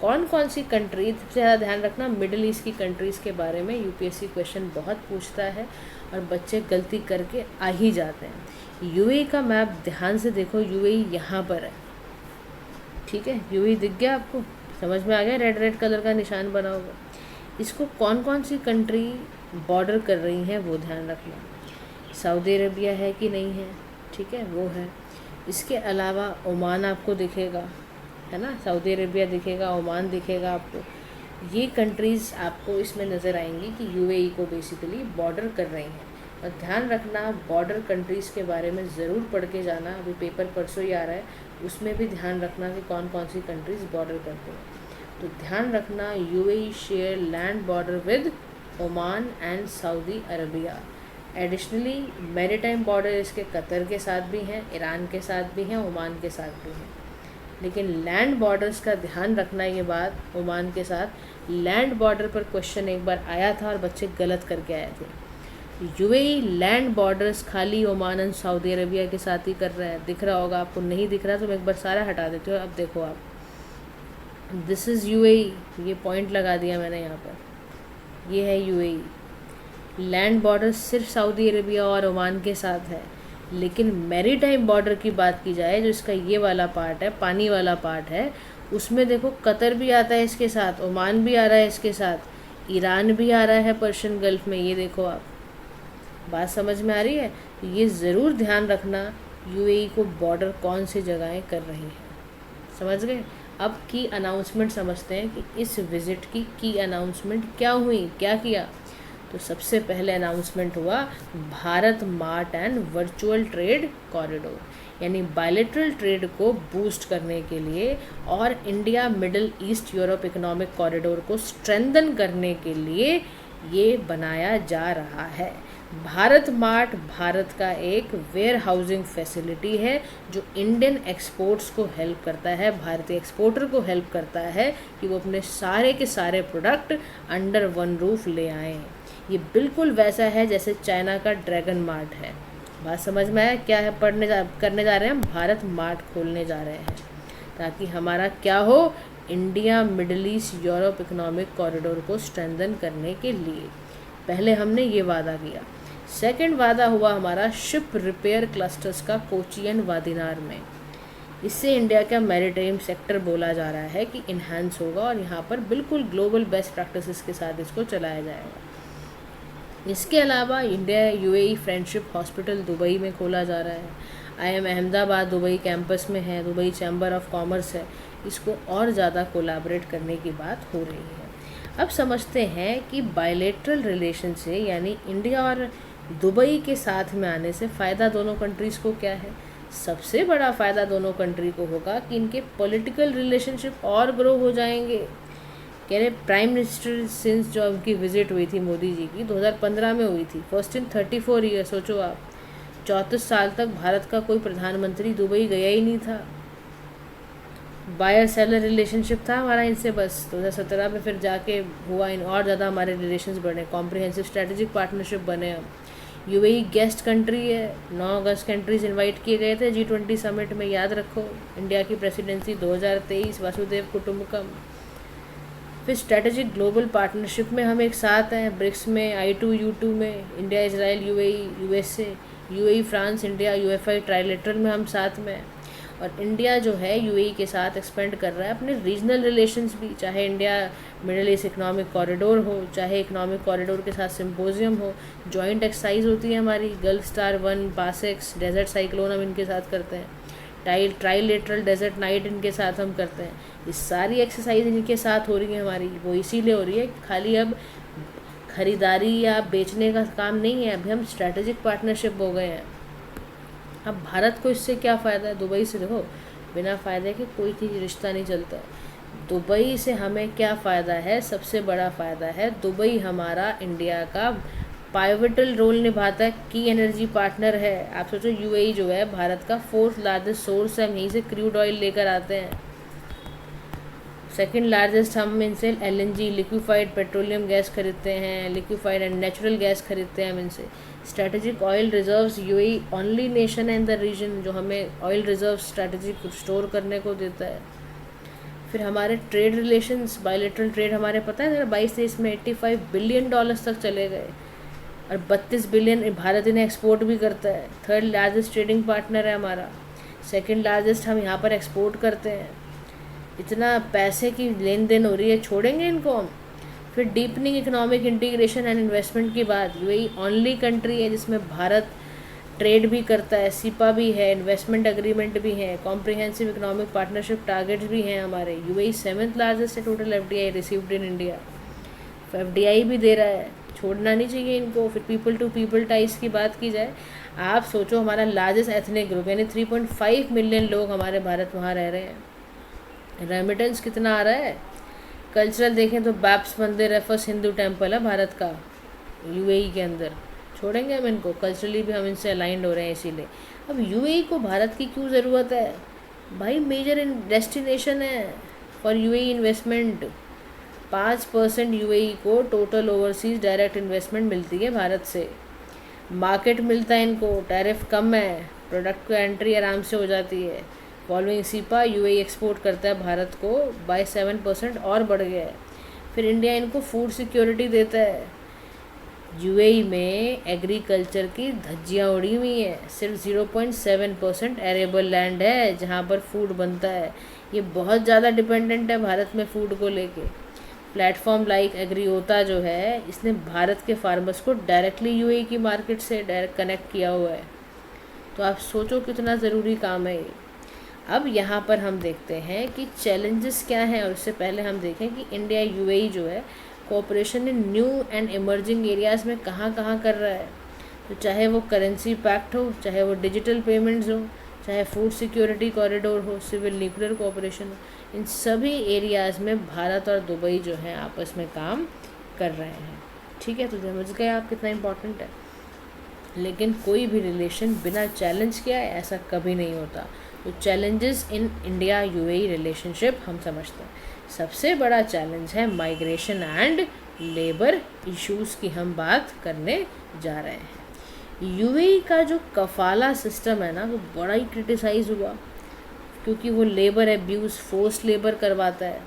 कौन कौन सी कंट्री। सबसे ज़्यादा ध्यान रखना मिडिल ईस्ट की कंट्रीज़ के बारे में यूपीएससी क्वेश्चन बहुत पूछता है और बच्चे गलती करके आ ही जाते हैं। यूएई का मैप ध्यान से देखो, यूएई यहाँ पर है। ठीक है, यूएई दिख गया आपको, समझ में आ गया, रेड रेड कलर का निशान बना होगा। इसको कौन कौन सी कंट्री बॉर्डर कर रही हैं वो ध्यान रखना। सऊदी अरेबिया है कि नहीं है, ठीक है, वो है। इसके अलावा ओमान आपको दिखेगा, है ना, सऊदी अरेबिया दिखेगा, ओमान दिखेगा आपको। ये कंट्रीज़ आपको इसमें नज़र आएंगी कि यूएई को बेसिकली बॉर्डर कर रही हैं। और ध्यान रखना, बॉर्डर कंट्रीज़ के बारे में ज़रूर पढ़ के जाना। अभी पेपर परसों ही आ रहा है, उसमें भी ध्यान रखना कि कौन कौन सी कंट्रीज़ बॉर्डर करते हैं। तो ध्यान रखना, UAE share land border with Oman and Saudi Arabia. Additionally maritime border इसके कतर के साथ भी हैं, ईरान के साथ भी हैं, ओमान के साथ भी हैं। लेकिन लैंड बॉर्डर्स का ध्यान रखना, ये बात, ओमान के साथ लैंड बॉर्डर पर क्वेश्चन एक बार आया था और बच्चे गलत करके आए थे। यूएई लैंड बॉर्डर्स खाली ओमान और सऊदी अरबिया के साथ ही कर रहा है। दिख रहा होगा आपको, नहीं दिख रहा तो मैं एक बार सारा हटा देती हूँ। अब देखो आप, दिस इज़ यूएई, ये पॉइंट लगा दिया मैंने यहाँ पर, ये है यूएई। लैंड बॉर्डर सिर्फ सऊदी अरेबिया और ओमान के साथ है। लेकिन मैरीटाइम बॉर्डर की बात की जाए, जो इसका ये वाला पार्ट है, पानी वाला पार्ट है, उसमें देखो कतर भी आता है इसके साथ, ओमान भी आ रहा है इसके साथ, ईरान भी आ रहा है पर्शियन गल्फ में। ये देखो आप, बात समझ में आ रही है। तो ये ज़रूर ध्यान रखना यूएई को बॉर्डर कौन सी जगहें कर रही हैं। समझ गए। अब की अनाउंसमेंट समझते हैं कि इस विज़िट की अनाउंसमेंट क्या हुई, क्या किया। तो सबसे पहले अनाउंसमेंट हुआ Bharat mart and virtual trade corridor, यानी बायलैटरल ट्रेड को बूस्ट करने के लिए और India middle east Europe economic corridor को स्ट्रेंथन करने के लिए ये बनाया जा रहा है। भारत मार्ट भारत का एक वेयर हाउसिंग फैसिलिटी है जो इंडियन एक्सपोर्ट्स को हेल्प करता है, भारतीय एक्सपोर्टर को हेल्प करता है कि वो अपने सारे के सारे प्रोडक्ट अंडर वन रूफ ले आएँ। ये बिल्कुल वैसा है जैसे चाइना का ड्रैगन मार्ट है। बात समझ में आया क्या है। करने जा रहे हैं हम, भारत मार्ट खोलने जा रहे हैं ताकि हमारा क्या हो, India middle east Europe economic corridor को स्ट्रेंथन करने के लिए। पहले हमने ये वादा किया। सेकंड वादा हुआ हमारा शिप रिपेयर क्लस्टर्स का कोची एंड वादिनार में। इससे इंडिया का मैरीटाइम सेक्टर बोला जा रहा है कि इन्हांस होगा और यहाँ पर बिल्कुल ग्लोबल बेस्ट प्रैक्टिसेस के साथ इसको चलाया जाएगा। इसके अलावा India UAE friendship hospital Dubai में खोला जा रहा है। आईएम अहमदाबाद दुबई कैंपस में है, दुबई चैम्बर ऑफ कॉमर्स है, इसको और ज़्यादा कोलैबोरेट करने की बात हो रही है। अब समझते हैं कि बायलैटरल रिलेशन से यानी इंडिया और दुबई के साथ में आने से फ़ायदा दोनों कंट्रीज़ को क्या है। सबसे बड़ा फ़ायदा दोनों कंट्री को होगा कि इनके पॉलिटिकल रिलेशनशिप और ग्रो हो जाएंगे। कह रहे प्राइम मिनिस्टर सिंस जो उनकी विज़िट हुई थी मोदी जी की 2015 में हुई थी, फर्स्ट इन 34 ईयर, सोचो आप 34 साल तक भारत का कोई प्रधानमंत्री दुबई गया ही नहीं था। बायर सेलर रिलेशनशिप था हमारा इनसे, बस 2017 में फिर जाके हुआ इन और ज़्यादा हमारे रिलेशंस बढ़े, कॉम्प्रिहेंसिव स्ट्रेटेजिक पार्टनरशिप बने। अब यूएई गेस्ट कंट्री है, 9 अगस्त कंट्रीज इनवाइट किए गए थे G20 समिट में, याद रखो। इंडिया की प्रेसिडेंसी 2023, वासुदेव कुटुंबकम। फिर स्ट्रेटेजिक ग्लोबल पार्टनरशिप में हम एक साथ हैं, ब्रिक्स में, I2U2 में, India Israel UAE USA, UAE France India UFI trilateral में हम साथ में। और इंडिया जो है यूएई के साथ एक्सपेंड कर रहा है अपने रीजनल रिलेशंस भी, चाहे India middle east economic corridor हो, चाहे इकोनॉमिक कॉरिडोर के साथ सिम्पोजियम हो, जॉइंट एक्सरसाइज होती है हमारी, Gulf Star 1, PASSEX, Desert Cyclone हम इनके साथ करते हैं, ट्राइलेटरल डेजर्ट नाइट इनके साथ हम करते हैं। ये सारी एक्सरसाइज इनके साथ हो रही है हमारी, वो इसीलिए हो रही है खाली अब खरीदारी या बेचने का काम नहीं है, अभी हम स्ट्रैटेजिक पार्टनरशिप हो गए हैं। अब भारत को इससे क्या फ़ायदा है, दुबई से देखो बिना फ़ायदे के कोई चीज़ रिश्ता नहीं चलता है। दुबई से हमें क्या फ़ायदा है, सबसे बड़ा फ़ायदा है दुबई हमारा इंडिया का पाइवटल रोल निभाता है, की एनर्जी पार्टनर है। आप सोचो यूएई जो है भारत का 4th लार्जेस्ट सोर्स है, हम यहीं से क्रूड ऑयल लेकर आते हैं। सेकंड लार्जेस्ट हम इनसे LNG लिक्विफाइड पेट्रोलियम गैस खरीदते हैं, लिक्विफाइड एंड नेचुरल गैस खरीदते हैं हम इनसे। Strategic oil reserves UAE only nation है इन द रीजन जो हमें ऑयल रिजर्व स्ट्रेटेजिक स्टोर करने को देता है। फिर हमारे ट्रेड रिलेशंस, बायलैटरल ट्रेड हमारे पता है 2022-23 में $85 बिलियन तक चले गए और 32 बिलियन भारत इन्हें एक्सपोर्ट भी करता है। 3rd लार्जेस्ट ट्रेडिंग पार्टनर है हमारा, 2nd लार्जेस्ट हम यहाँ पर एक्सपोर्ट करते हैं। इतना पैसे की लेन देन हो रही है, छोड़ेंगे इनको हम। फिर deepening economic integration and investment की बात, यूएई ओनली कंट्री है जिसमें भारत ट्रेड भी करता है, सीपा भी है, इन्वेस्टमेंट एग्रीमेंट भी है, कॉम्प्रिहेंसिव इकोनॉमिक पार्टनरशिप टारगेट्स भी हैं हमारे। यूएई 7th लार्जेस्ट है total FDI received in India, FDI भी दे रहा है, छोड़ना नहीं चाहिए इनको। फिर पीपल टू पीपल टाइज की बात की जाए, आप सोचो हमारा लार्जेस्ट एथनिक ग्रुप यानी 3.5 मिलियन लोग हमारे भारत वहाँ रह रहे हैं, रेमिटेंस कितना आ रहा है। कल्चरल देखें तो बैप्स मंदिर है, फर्स्ट हिंदू टेम्पल है भारत का यूएई के अंदर, छोड़ेंगे हम इनको। कल्चरली भी हम इनसे अलाइंड हो रहे हैं इसीलिए। अब यूएई को भारत की क्यों ज़रूरत है भाई, मेजर डेस्टिनेशन है फॉर यूएई इन्वेस्टमेंट। 5% यूएई को टोटल ओवरसीज डायरेक्ट इन्वेस्टमेंट मिलती है भारत से, मार्केट मिलता है इनको, टैरिफ कम है, प्रोडक्ट का एंट्री आराम से हो जाती है। फॉलोइंग सीपा यूएई एक्सपोर्ट करता है भारत को बाय 7% और बढ़ गया है। फिर इंडिया इनको फूड सिक्योरिटी देता है। यूएई में एग्रीकल्चर की धज्जियाँ उड़ी हुई हैं, सिर्फ 0.7% एरेबल लैंड है जहाँ पर फूड बनता है। ये बहुत ज़्यादा डिपेंडेंट है भारत में फूड को लेके। प्लेटफॉर्म लाइक एग्रीओता जो है इसने भारत के फार्मर्स को डायरेक्टली यूएई की मार्केट से डायरेक्ट कनेक्ट किया हुआ है। तो आप सोचो कितना ज़रूरी काम है ये। अब यहाँ पर हम देखते हैं कि चैलेंजेस क्या हैं, और उससे पहले हम देखें कि इंडिया यूएई जो है cooperation in new and emerging areas में कहाँ कहाँ कर रहा है। तो चाहे वो करेंसी पैक्ट हो, चाहे वो डिजिटल पेमेंट्स हो, चाहे फूड सिक्योरिटी कॉरिडोर हो, सिविल न्यूक्लियर कोऑपरेशन हो, इन सभी एरियाज़ में भारत और दुबई जो है आपस में काम कर रहे हैं। ठीक है, तो समझ गए आप कितना इम्पोर्टेंट है। लेकिन कोई भी रिलेशन बिना चैलेंज किया है ऐसा कभी नहीं होता। तो challenges in India UAE relationship हम समझते हैं। सबसे बड़ा चैलेंज है माइग्रेशन एंड लेबर इश्यूज़ की हम बात करने जा रहे हैं। यूएई का जो कफाला सिस्टम है ना वो बड़ा ही क्रिटिसाइज़ हुआ, क्योंकि वो लेबर एब्यूज़, फोर्स लेबर करवाता है।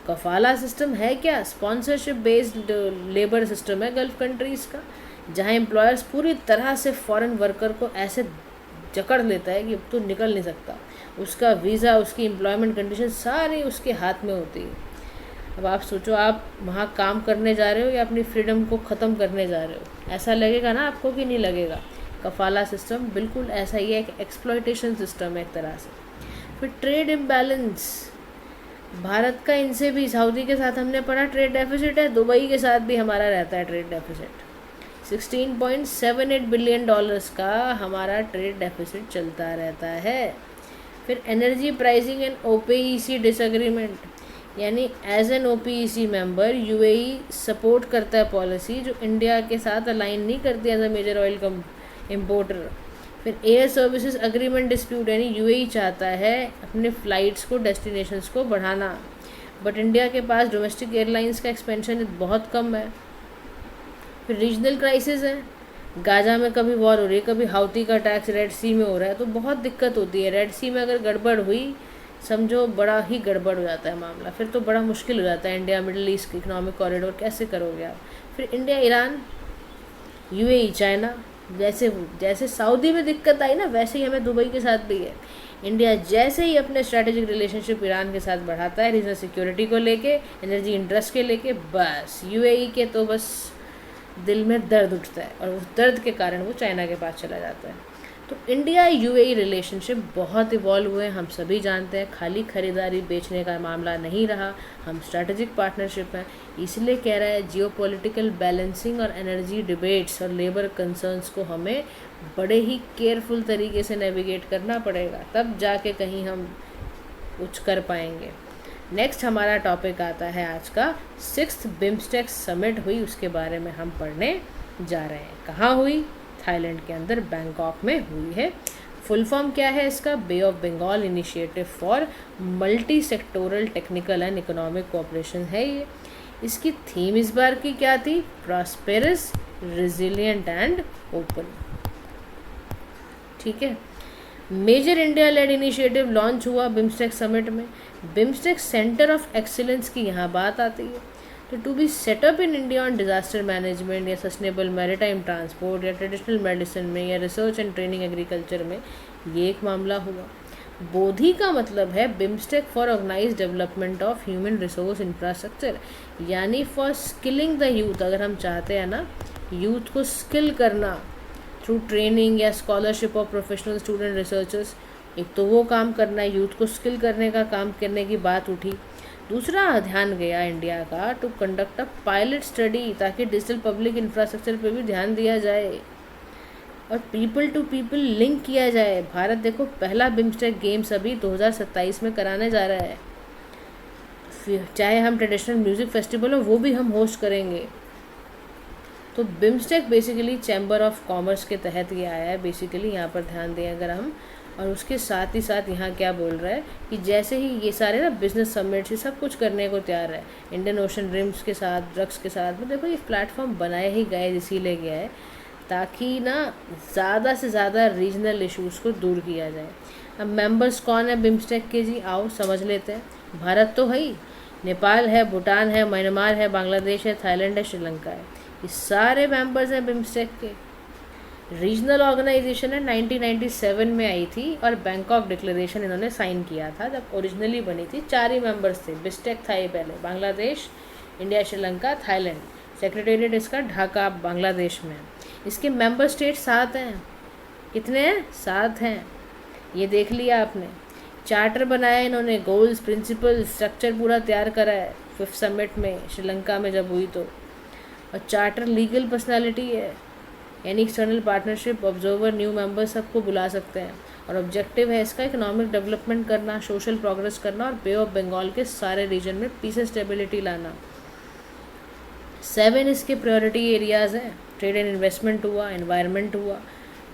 कफाला सिस्टम है क्या, स्पॉन्सरशिप बेस्ड लेबर सिस्टम है गल्फ़ कंट्रीज़ का, जहाँ एम्प्लॉयर्स पूरी तरह से फॉरेन वर्कर को ऐसे जकड़ लेता है कि अब तो निकल नहीं सकता, उसका वीज़ा, उसकी एम्प्लॉयमेंट कंडीशन सारी उसके हाथ में होती है। अब आप सोचो, आप वहाँ काम करने जा रहे हो या अपनी फ्रीडम को ख़त्म करने जा रहे हो। ऐसा लगेगा ना आपको कि नहीं लगेगा। कफाला सिस्टम बिल्कुल ऐसा ही है, एक एक्सप्लॉयटेशन सिस्टम है एक तरह से। फिर ट्रेड इम्बैलेंस, भारत का इनसे भी, सऊदी के साथ हमने पढ़ा ट्रेड डेफिसिट है, दुबई के साथ भी हमारा रहता है ट्रेड डेफिसिट। 16.78 बिलियन डॉलर्स का हमारा ट्रेड डेफिसिट चलता रहता है। फिर energy pricing and OPEC disagreement, यानी as an OPEC member UAE support करता है पॉलिसी जो इंडिया के साथ अलाइन नहीं करती as a major oil importer. फिर एयर सर्विसेज अग्रीमेंट डिस्प्यूट, यानी यूएई चाहता है अपने फ़्लाइट्स को, डेस्टिनेशंस को बढ़ाना, बट इंडिया के पास डोमेस्टिक एयरलाइंस का एक्सपेंशन बहुत कम है। फिर रीजनल क्राइसिस है, गाजा में कभी वॉर हो रही है, कभी हाउती का अटैक्स रेड सी में हो रहा है, तो बहुत दिक्कत होती है। रेड सी में अगर गड़बड़ हुई, समझो बड़ा ही गड़बड़ हो जाता है मामला, फिर तो बड़ा मुश्किल हो जाता है। India middle east economic corridor कैसे करोगे आप। फिर इंडिया ईरान, यूएई चाइना, जैसे जैसे सऊदी में दिक्कत आई ना, वैसे ही हमें दुबई के साथ भी है। इंडिया जैसे ही अपने स्ट्रैटेजिक रिलेशनशिप ईरान के साथ बढ़ाता है, रीजनल सिक्योरिटी को लेके, एनर्जी इंटरेस्ट के लेके, बस यूएई के तो बस दिल में दर्द उठता है और उस दर्द के कारण वो चाइना के पास चला जाता है। तो इंडिया यूएई रिलेशनशिप बहुत इवॉल्व हुए, हम सभी जानते हैं। खाली खरीदारी बेचने का मामला नहीं रहा, हम स्ट्रैटेजिक पार्टनरशिप हैं। इसलिए कह रहा है जियोपॉलिटिकल बैलेंसिंग और एनर्जी डिबेट्स और लेबर कंसर्न्स को हमें बड़े ही केयरफुल तरीके से नेविगेट करना पड़ेगा, तब जाके कहीं हम कुछ कर पाएंगे। नेक्स्ट हमारा टॉपिक आता है आज का 6th बिम्स्टेक समिट हुई, उसके बारे में हम पढ़ने जा रहे हैं। कहाँ हुई? थाईलैंड के अंदर बैंकॉक में हुई है। फुल फॉर्म क्या है इसका? Bay of Bengal initiative for multi sectoral technical and economic cooperation है ये। इसकी थीम इस बार की क्या थी? Prosperous, resilient and open. ठीक है। Major India led initiative launch हुआ बिम्स्टेक समिट में। बिम्स्टेक सेंटर ऑफ एक्सीलेंस की यहाँ बात आती है, तो to be set up in India on disaster management या सस्टेनेबल मैरीटाइम ट्रांसपोर्ट या ट्रेडिशनल मेडिसिन में या रिसर्च एंड ट्रेनिंग एग्रीकल्चर में, ये एक मामला हुआ। बोधी का मतलब है BIMSTEC for organise development of human resource infrastructure, यानी फॉर स्किलिंग द यूथ। अगर हम चाहते हैं ना यूथ को स्किल करना थ्रू ट्रेनिंग या scholarship of professional student researchers, एक तो वो काम करना है, यूथ को स्किल करने का काम करने की बात उठी। दूसरा ध्यान गया इंडिया का to conduct a pilot study, ताकि डिजिटल पब्लिक इंफ्रास्ट्रक्चर पे भी ध्यान दिया जाए और पीपल टू पीपल लिंक किया जाए। भारत देखो पहला बिम्स्टेक गेम्स अभी 2027 में कराने जा रहा है, चाहे हम ट्रेडिशनल म्यूज़िक फेस्टिवल हो वो भी हम होस्ट करेंगे। तो BIMSTEC basically chamber of commerce के तहत ये आया है, बेसिकली यहाँ पर ध्यान दें अगर हम। और उसके साथ ही साथ यहाँ क्या बोल रहा है कि जैसे ही ये सारे ना बिजनेस समिट्स ये सब कुछ करने को तैयार है, इंडियन ओशन रिम्स के साथ, ड्रग्स के साथ, मतलब देखो ये प्लेटफॉर्म बनाए ही गए, इसीलिए गया है ताकि ना ज़्यादा से ज़्यादा रीजनल इश्यूज़ को दूर किया जाए। अब मेंबर्स कौन है बिम्स्टेक के जी, आओ समझ लेते हैं। भारत तो है ही, नेपाल है, भूटान है, म्यांमार है, बांग्लादेश है, थाईलैंड है, श्रीलंका है, ये सारे मेंबर्स हैं बिम्स्टेक के। रीजनल ऑर्गेनाइजेशन है, 1997 में आई थी और बैंकॉक डिक्लेरेशन इन्होंने साइन किया था जब ओरिजिनली बनी थी। 4 ही मेंबर्स थे, बिम्स्टेक था ये पहले, Bangladesh, India, Sri Lanka, Thailand. Secretariat इसका ढाका बांग्लादेश में। इसके मेंबर स्टेट 7 हैं। कितने हैं? 7 हैं। ये देख लिया आपने। चार्टर बनाया इन्होंने, गोल्स, प्रिंसिपल, स्ट्रक्चर पूरा तैयार करा है 5th समिट में श्रीलंका में जब हुई तो। और चार्टर लीगल पर्सनालिटी है, यानी external partnership, observer, new member सबको बुला सकते हैं। और ऑब्जेक्टिव है इसका इकोनॉमिक डेवलपमेंट करना, सोशल प्रोग्रेस करना और बे ऑफ बंगाल के सारे रीजन में पीस एंड स्टेबिलिटी लाना। 7 इसके प्रायोरिटी एरियाज़ हैं। ट्रेड एंड इन्वेस्टमेंट हुआ, एनवायरनमेंट हुआ,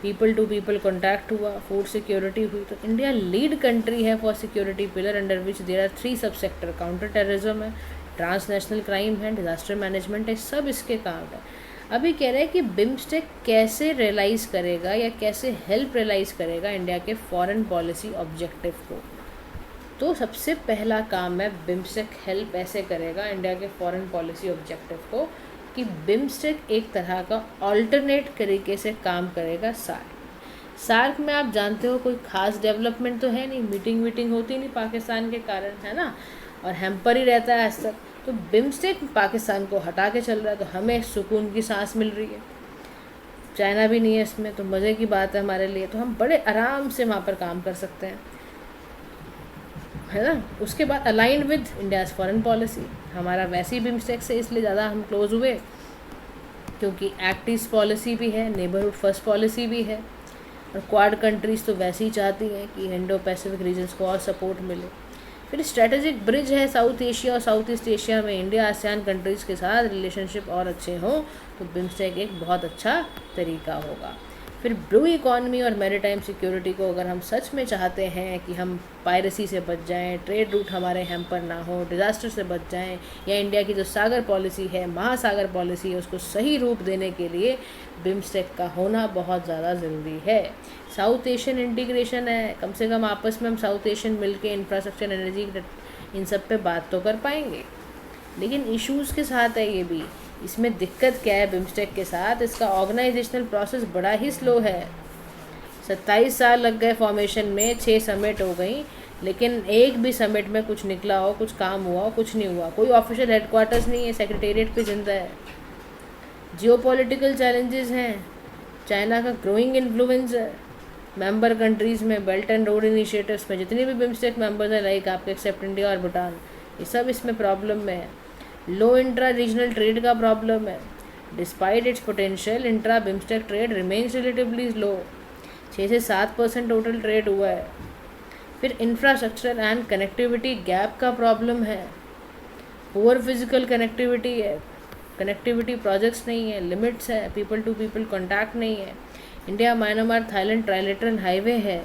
पीपल टू पीपल कॉन्टैक्ट हुआ, फूड सिक्योरिटी हुई। तो इंडिया लीड कंट्री है for security pillar under which there are 3 sub sector, counter terrorism है, ट्रांसनेशनल क्राइम है, डिजास्टर मैनेजमेंट है, सब इसके काम है। अभी कह रहे हैं कि बिम्स्टेक कैसे रियलाइज़ करेगा या कैसे हेल्प रियलाइज़ करेगा इंडिया के फॉरेन पॉलिसी ऑब्जेक्टिव को। तो सबसे पहला काम है बिम्स्टेक हेल्प ऐसे करेगा इंडिया के फॉरेन पॉलिसी ऑब्जेक्टिव को कि बिम्स्टेक एक तरह का ऑल्टरनेट तरीके से काम करेगा सार्क। सार्क में आप जानते हो कोई ख़ास डेवलपमेंट तो है नहीं, मीटिंग होती नहीं पाकिस्तान के कारण, है ना, और हैम्पर ही रहता है आज तक। तो बिम्स्टेक पाकिस्तान को हटा के चल रहा है, तो हमें सुकून की सांस मिल रही है। चाइना भी नहीं है इसमें, तो मज़े की बात है हमारे लिए, तो हम बड़े आराम से वहाँ पर काम कर सकते हैं, है ना। उसके बाद aligned with India's foreign policy, हमारा वैसे ही बिम्स्टेक से इसलिए ज़्यादा हम क्लोज हुए क्योंकि एक्ट ईस्ट पॉलिसी भी है, नेबरहुड फर्स्ट पॉलिसी भी है, और क्वाड कंट्रीज़ तो वैसे ही चाहती हैं कि इंडो पैसिफिक रीजन्स को और सपोर्ट मिले। फिर स्ट्रेटेजिक ब्रिज है साउथ एशिया और साउथ ईस्ट एशिया में इंडिया आसियान कंट्रीज़ के साथ रिलेशनशिप और अच्छे हों, तो बिम्स्टेक एक बहुत अच्छा तरीका होगा। फिर ब्लू इकॉनमी और मैरीटाइम सिक्योरिटी को अगर हम सच में चाहते हैं कि हम पायरेसी से बच जाएं, ट्रेड रूट हमारे हैम्पर ना हो, डिज़ास्टर से बच जाएं, या इंडिया की जो सागर पॉलिसी है, महासागर पॉलिसी है, उसको सही रूप देने के लिए बिम्स्टेक का होना बहुत ज़्यादा ज़रूरी है। साउथ एशियन इंटीग्रेशन है, कम से कम आपस में हम साउथ एशियन मिल के इंफ्रास्ट्रक्चर, एनर्जी, इन सब पे बात तो कर पाएंगे, लेकिन इश्यूज़ के साथ है ये भी। इसमें दिक्कत क्या है बिम्स्टेक के साथ, इसका ऑर्गेनाइजेशनल प्रोसेस बड़ा ही स्लो है। 27 साल लग गए फॉर्मेशन में, 6 समिट हो गई, लेकिन एक भी समिट में कुछ निकला हो, कुछ काम हुआ हो, कुछ नहीं हुआ। कोई ऑफिशियल हेडक्वार्टर्स नहीं है, सेक्रेटेरिएट पे जिंदा है। जियोपॉलिटिकल चैलेंजेस हैं, चाइना का ग्रोइंग इन्फ्लुएंस है मेंबर कंट्रीज़ में, बेल्ट एंड रोड इनिशिएटिव्स में जितने भी बिम्स्टेक मेंबर्स हैं, लाइक आपके एक्सेप्ट इंडिया और भूटान, ये सब इसमें प्रॉब्लम में है। लो इंट्रा रीजनल ट्रेड का प्रॉब्लम है। Despite it's potential, intra BIMSTEC trade remains relatively low, 6 से 7% टोटल ट्रेड हुआ है। फिर इंफ्रास्ट्रक्चर एंड कनेक्टिविटी गैप का प्रॉब्लम है, पुअर फिजिकल कनेक्टिविटी है, कनेक्टिविटी प्रोजेक्ट्स नहीं है, लिमिट्स है, पीपल टू पीपल कॉन्टैक्ट नहीं है। India Myanmar Thailand trilateral highway है।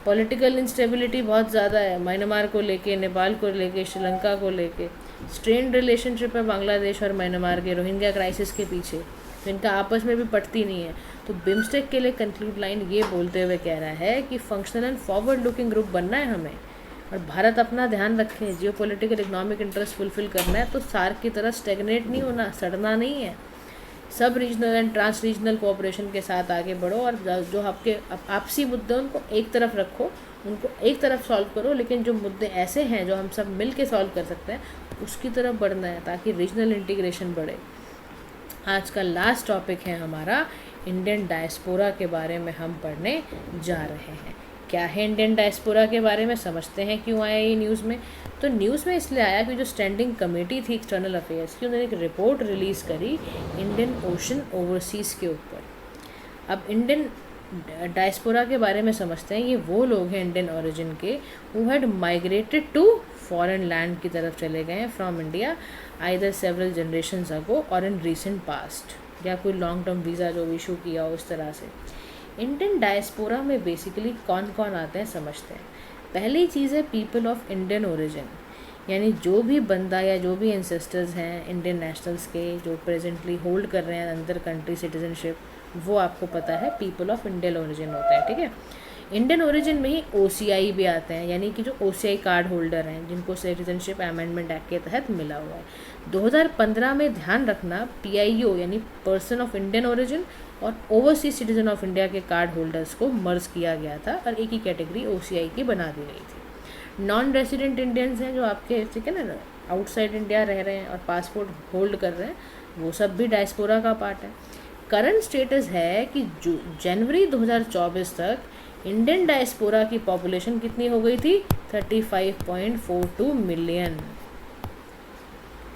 पॉलिटिकल इंस्टेबिलिटी बहुत ज़्यादा है, म्यांमार को लेके, नेपाल को लेके, श्रीलंका को लेके। स्ट्रेन्ड रिलेशनशिप है बांग्लादेश और म्यांमार के रोहिंग्या क्राइसिस के पीछे, तो इनका आपस में भी पटती नहीं है। तो बिम्स्टेक के लिए कंक्लूड लाइन ये बोलते हुए कह रहा है कि functional and forward looking group बनना है हमें, और भारत अपना ध्यान रखे, geo political economic interest fulfil करना है, तो सार्क की तरह स्टेगनेट नहीं होना, सड़ना नहीं है। सब regional and transregional cooperation के साथ आगे बढ़ो, और जो आपके आपसी मुद्दे उनको एक तरफ रखो, उनको एक तरफ सॉल्व करो, लेकिन जो मुद्दे ऐसे हैं जो हम सब मिल के सॉल्व कर सकते हैं, उसकी तरफ बढ़ना है, ताकि रीजनल इंटीग्रेशन बढ़े। आज का लास्ट टॉपिक है हमारा इंडियन डायस्पोरा के बारे में हम पढ़ने जा रहे हैं। क्या है इंडियन डायस्पोरा के बारे में, समझते हैं क्यों आया ये न्यूज़ में। तो न्यूज़ में इसलिए आया कि जो स्टैंडिंग कमेटी थी एक्सटर्नल अफेयर्स की, उन्होंने एक रिपोर्ट रिलीज़ करी इंडियन ओशन ओवरसीज़ के ऊपर। अब इंडियन डायस्पोरा के बारे में समझते हैं। ये वो लोग हैं इंडियन ओरिजिन के who had migrated to foreign land की तरफ चले गए हैं from India either several generations ago और इन रीसेंट पास्ट, या कोई लॉन्ग टर्म वीज़ा जो इशू किया हो उस तरह से। इंडियन डायस्पोरा में बेसिकली कौन कौन आते हैं समझते हैं। पहली चीज़ है पीपल ऑफ इंडियन ओरिजिन, यानी जो भी बंदा या जो भी एंसेस्टर्स हैं इंडियन नेशनल्स के जो प्रेजेंटली होल्ड कर रहे हैं अंदर कंट्री सिटीजनशिप, वो आपको पता है पीपल ऑफ इंडियन ओरिजिन होता है, ठीक है। इंडियन ओरिजिन में ही OCI भी आते हैं, यानी कि जो OCI कार्ड होल्डर हैं जिनको सिटीजनशिप अमेंडमेंट एक्ट के तहत मिला हुआ है। 2015 में ध्यान रखना PIO यानी पर्सन ऑफ इंडियन ओरिजिन और ओवरसीज सिटीजन ऑफ इंडिया के कार्ड होल्डर्स को मर्ज किया गया था और एक ही कैटेगरी OCI की बना दी गई थी। नॉन रेसिडेंट इंडियंस हैं जो आपके, ठीक है ना, आउटसाइड इंडिया रह रहे हैं और पासपोर्ट होल्ड कर रहे हैं, वो सब भी डायस्पोरा का पार्ट है। करंट स्टेटस है कि जनवरी 2024 तक इंडियन डायस्पोरा की पॉपुलेशन कितनी हो गई थी, 35.42 मिलियन।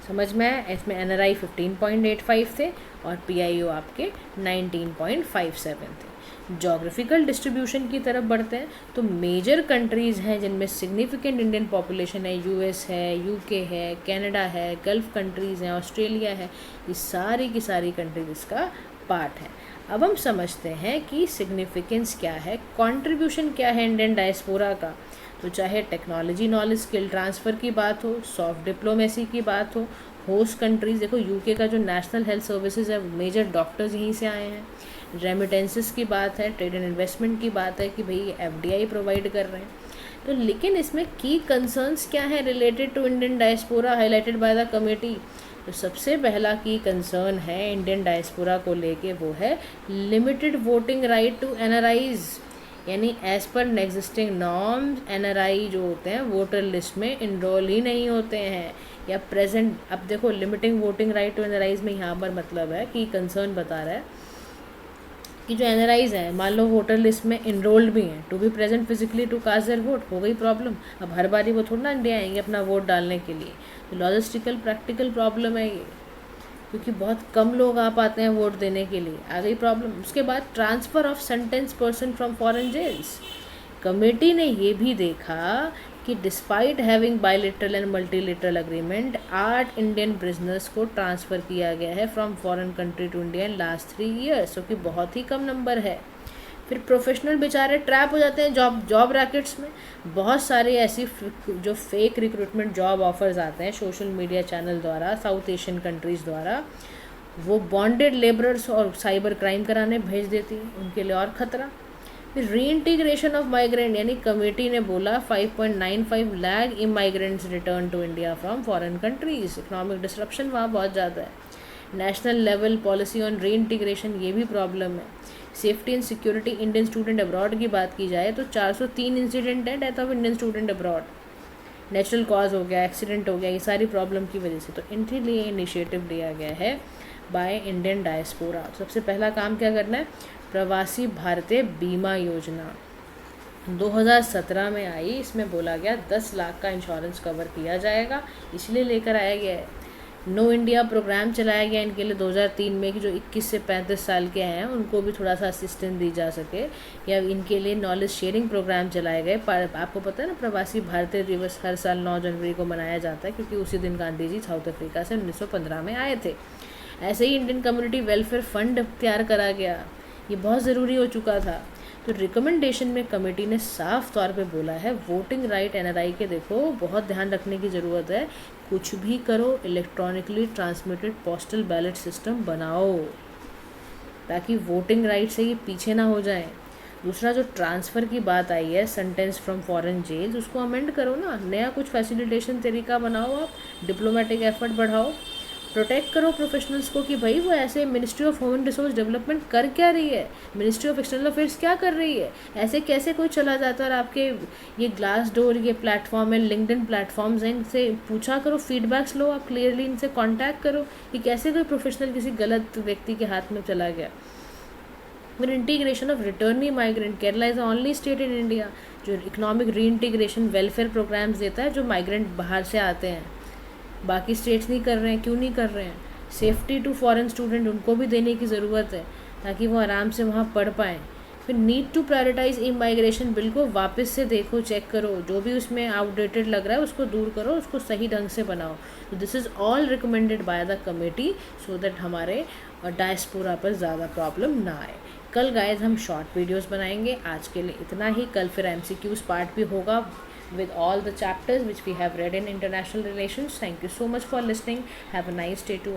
समझ में आया। इसमें NRI 15.85 थे और PIO आपके 19.57 थे। जोग्राफिकल डिस्ट्रीब्यूशन की तरफ बढ़ते हैं तो मेजर कंट्रीज़ हैं जिनमें सिग्निफिकेंट इंडियन पॉपुलेशन है, US है, UK है, कनाडा है, गल्फ कंट्रीज़ हैं, ऑस्ट्रेलिया है, ये सारी की सारी कंट्रीज इसका पार्ट है। अब हम समझते हैं कि सिग्निफिकेंस क्या है, कंट्रीब्यूशन क्या है इंडियन डायस्पोरा का। तो चाहे टेक्नोलॉजी नॉलेज स्किल ट्रांसफ़र की बात हो, सॉफ्ट डिप्लोमेसी की बात हो, होस्ट कंट्रीज़, देखो UK का जो नेशनल हेल्थ सर्विसेज है मेजर डॉक्टर्स यहीं से आए हैं, रेमिटेंसेस की बात है, ट्रेड एंड इन्वेस्टमेंट की बात है कि भाई FDI प्रोवाइड कर रहे हैं। तो लेकिन इसमें की कंसर्न्स क्या है related to Indian diaspora highlighted by the committee. तो सबसे पहला की कंसर्न है इंडियन डायस्पोरा को लेके, वो है limited voting right to NRIs। यानी as per existing norms NRI जो होते हैं वोटर लिस्ट में इनरोल ही नहीं होते हैं या प्रेजेंट। अब देखो limiting voting right to NRIs में यहाँ पर मतलब है कि कंसर्न बता रहा है कि जो NRIs हैं मान लो वोटर लिस्ट में इनरोल्ड भी हैं to be present physically to cast their vote, हो गई प्रॉब्लम। अब हर बारी वो थोड़ा ना इंडिया आएंगे अपना वोट डालने के लिए, तो लॉजिस्टिकल प्रैक्टिकल प्रॉब्लम है ये, क्योंकि बहुत कम लोग आ पाते हैं वोट देने के लिए, आ गई प्रॉब्लम। उसके बाद transfer of sentence person from foreign jails. Committee ने ये भी देखा कि despite having bilateral and multilateral agreement 8 Indian prisoners को ट्रांसफ़र किया गया है from foreign country to India in last 3 years, जो कि बहुत ही कम नंबर है। फिर प्रोफेशनल बेचारे ट्रैप हो जाते हैं जॉब रैकेट्स में। बहुत सारे ऐसी जो फेक रिक्रूटमेंट जॉब ऑफर्स आते हैं सोशल मीडिया चैनल द्वारा, साउथ एशियन कंट्रीज़ द्वारा, वो बॉन्डेड लेबरर्स और साइबर क्राइम कराने भेज देती हैं, उनके लिए और ख़तरा। फिर री इंटीग्रेशन ऑफ माइग्रेंट, यानी कमेटी ने बोला 5.95 lakh immigrants return to India from foreign countries. Economic disruption वहाँ बहुत ज़्यादा है। National level policy on reintegration, ये भी प्रॉब्लम है। Safety and security Indian student abroad की बात की जाए तो 403 इंसिडेंट है death of Indian student abroad. Natural cause हो गया, एक्सीडेंट हो गया, ये सारी प्रॉब्लम की वजह से, तो इनके लिए इनिशिएटिव लिया गया है बाय इंडियन डायस्पोरा। सबसे पहला काम क्या करना है, प्रवासी भारतीय बीमा योजना 2017 में आई, इसमें बोला गया 10 लाख का इंश्योरेंस कवर किया जाएगा, इसलिए लेकर आया गया है। नो इंडिया प्रोग्राम चलाया गया इनके लिए 2003 में कि जो 21 से 35 साल के हैं उनको भी थोड़ा सा असिस्टेंस दी जा सके, या इनके लिए नॉलेज शेयरिंग प्रोग्राम चलाए गए। आपको पता है ना, प्रवासी भारतीय दिवस हर साल 9 जनवरी को मनाया जाता है, क्योंकि उसी दिन गांधी जी साउथ अफ्रीका से 1915 में आए थे। ऐसे ही इंडियन कम्युनिटी वेलफेयर फंड तैयार करा गया, ये बहुत ज़रूरी हो चुका था। तो रिकमेंडेशन में कमेटी ने साफ तौर पे बोला है वोटिंग राइट NRI के देखो बहुत ध्यान रखने की ज़रूरत है, कुछ भी करो electronically transmitted postal ballot system बनाओ ताकि वोटिंग राइट से ये पीछे ना हो जाएं। दूसरा जो ट्रांसफ़र की बात आई है सेंटेंस फ्रॉम फॉरेन जेल्स, उसको अमेंड करो ना, नया कुछ फैसिलिटेशन तरीका बनाओ, आप डिप्लोमेटिक एफर्ट बढ़ाओ, प्रोटेक्ट करो प्रोफेशनल्स को कि भाई वो ऐसे ministry of human resource development कर क्या रही है, मिनिस्ट्री ऑफ एक्सटर्नल अफेयर्स क्या कर रही है, ऐसे कैसे कोई चला जाता है। और आपके ये ग्लास डोर ये प्लेटफॉर्म है, लिंक्डइन प्लेटफॉर्म्स हैं, इनसे पूछा करो, फीडबैक्स लो, आप क्लियरली इनसे कॉन्टैक्ट करो कि कैसे कोई प्रोफेशनल किसी गलत व्यक्ति के हाथ में चला गया। फिर integration of returnee migrant, Kerala is the only state in India जो इकोनॉमिक री इंटीग्रेशन वेलफेयर प्रोग्राम्स देता है जो माइग्रेंट बाहर से आते हैं, बाकी स्टेट्स नहीं कर रहे हैं। क्यों नहीं कर रहे हैं? सेफ्टी टू फॉरेन स्टूडेंट उनको भी देने की ज़रूरत है ताकि वो आराम से वहाँ पढ़ पाएँ। फिर need to prioritise emigration bill को वापस से देखो, चेक करो, जो भी उसमें आउटडेटेड लग रहा है उसको दूर करो, उसको सही ढंग से बनाओ। तो this is all recommended by the committee so that हमारे डायस्पोरा पर ज़्यादा प्रॉब्लम ना आए। कल गाइस हम शॉर्ट वीडियोस बनाएंगे, आज के लिए इतना ही। कल फिर MCQs पार्ट भी होगा with all the chapters which we have read in international relations. Thank you so much for listening. Have a nice day to all.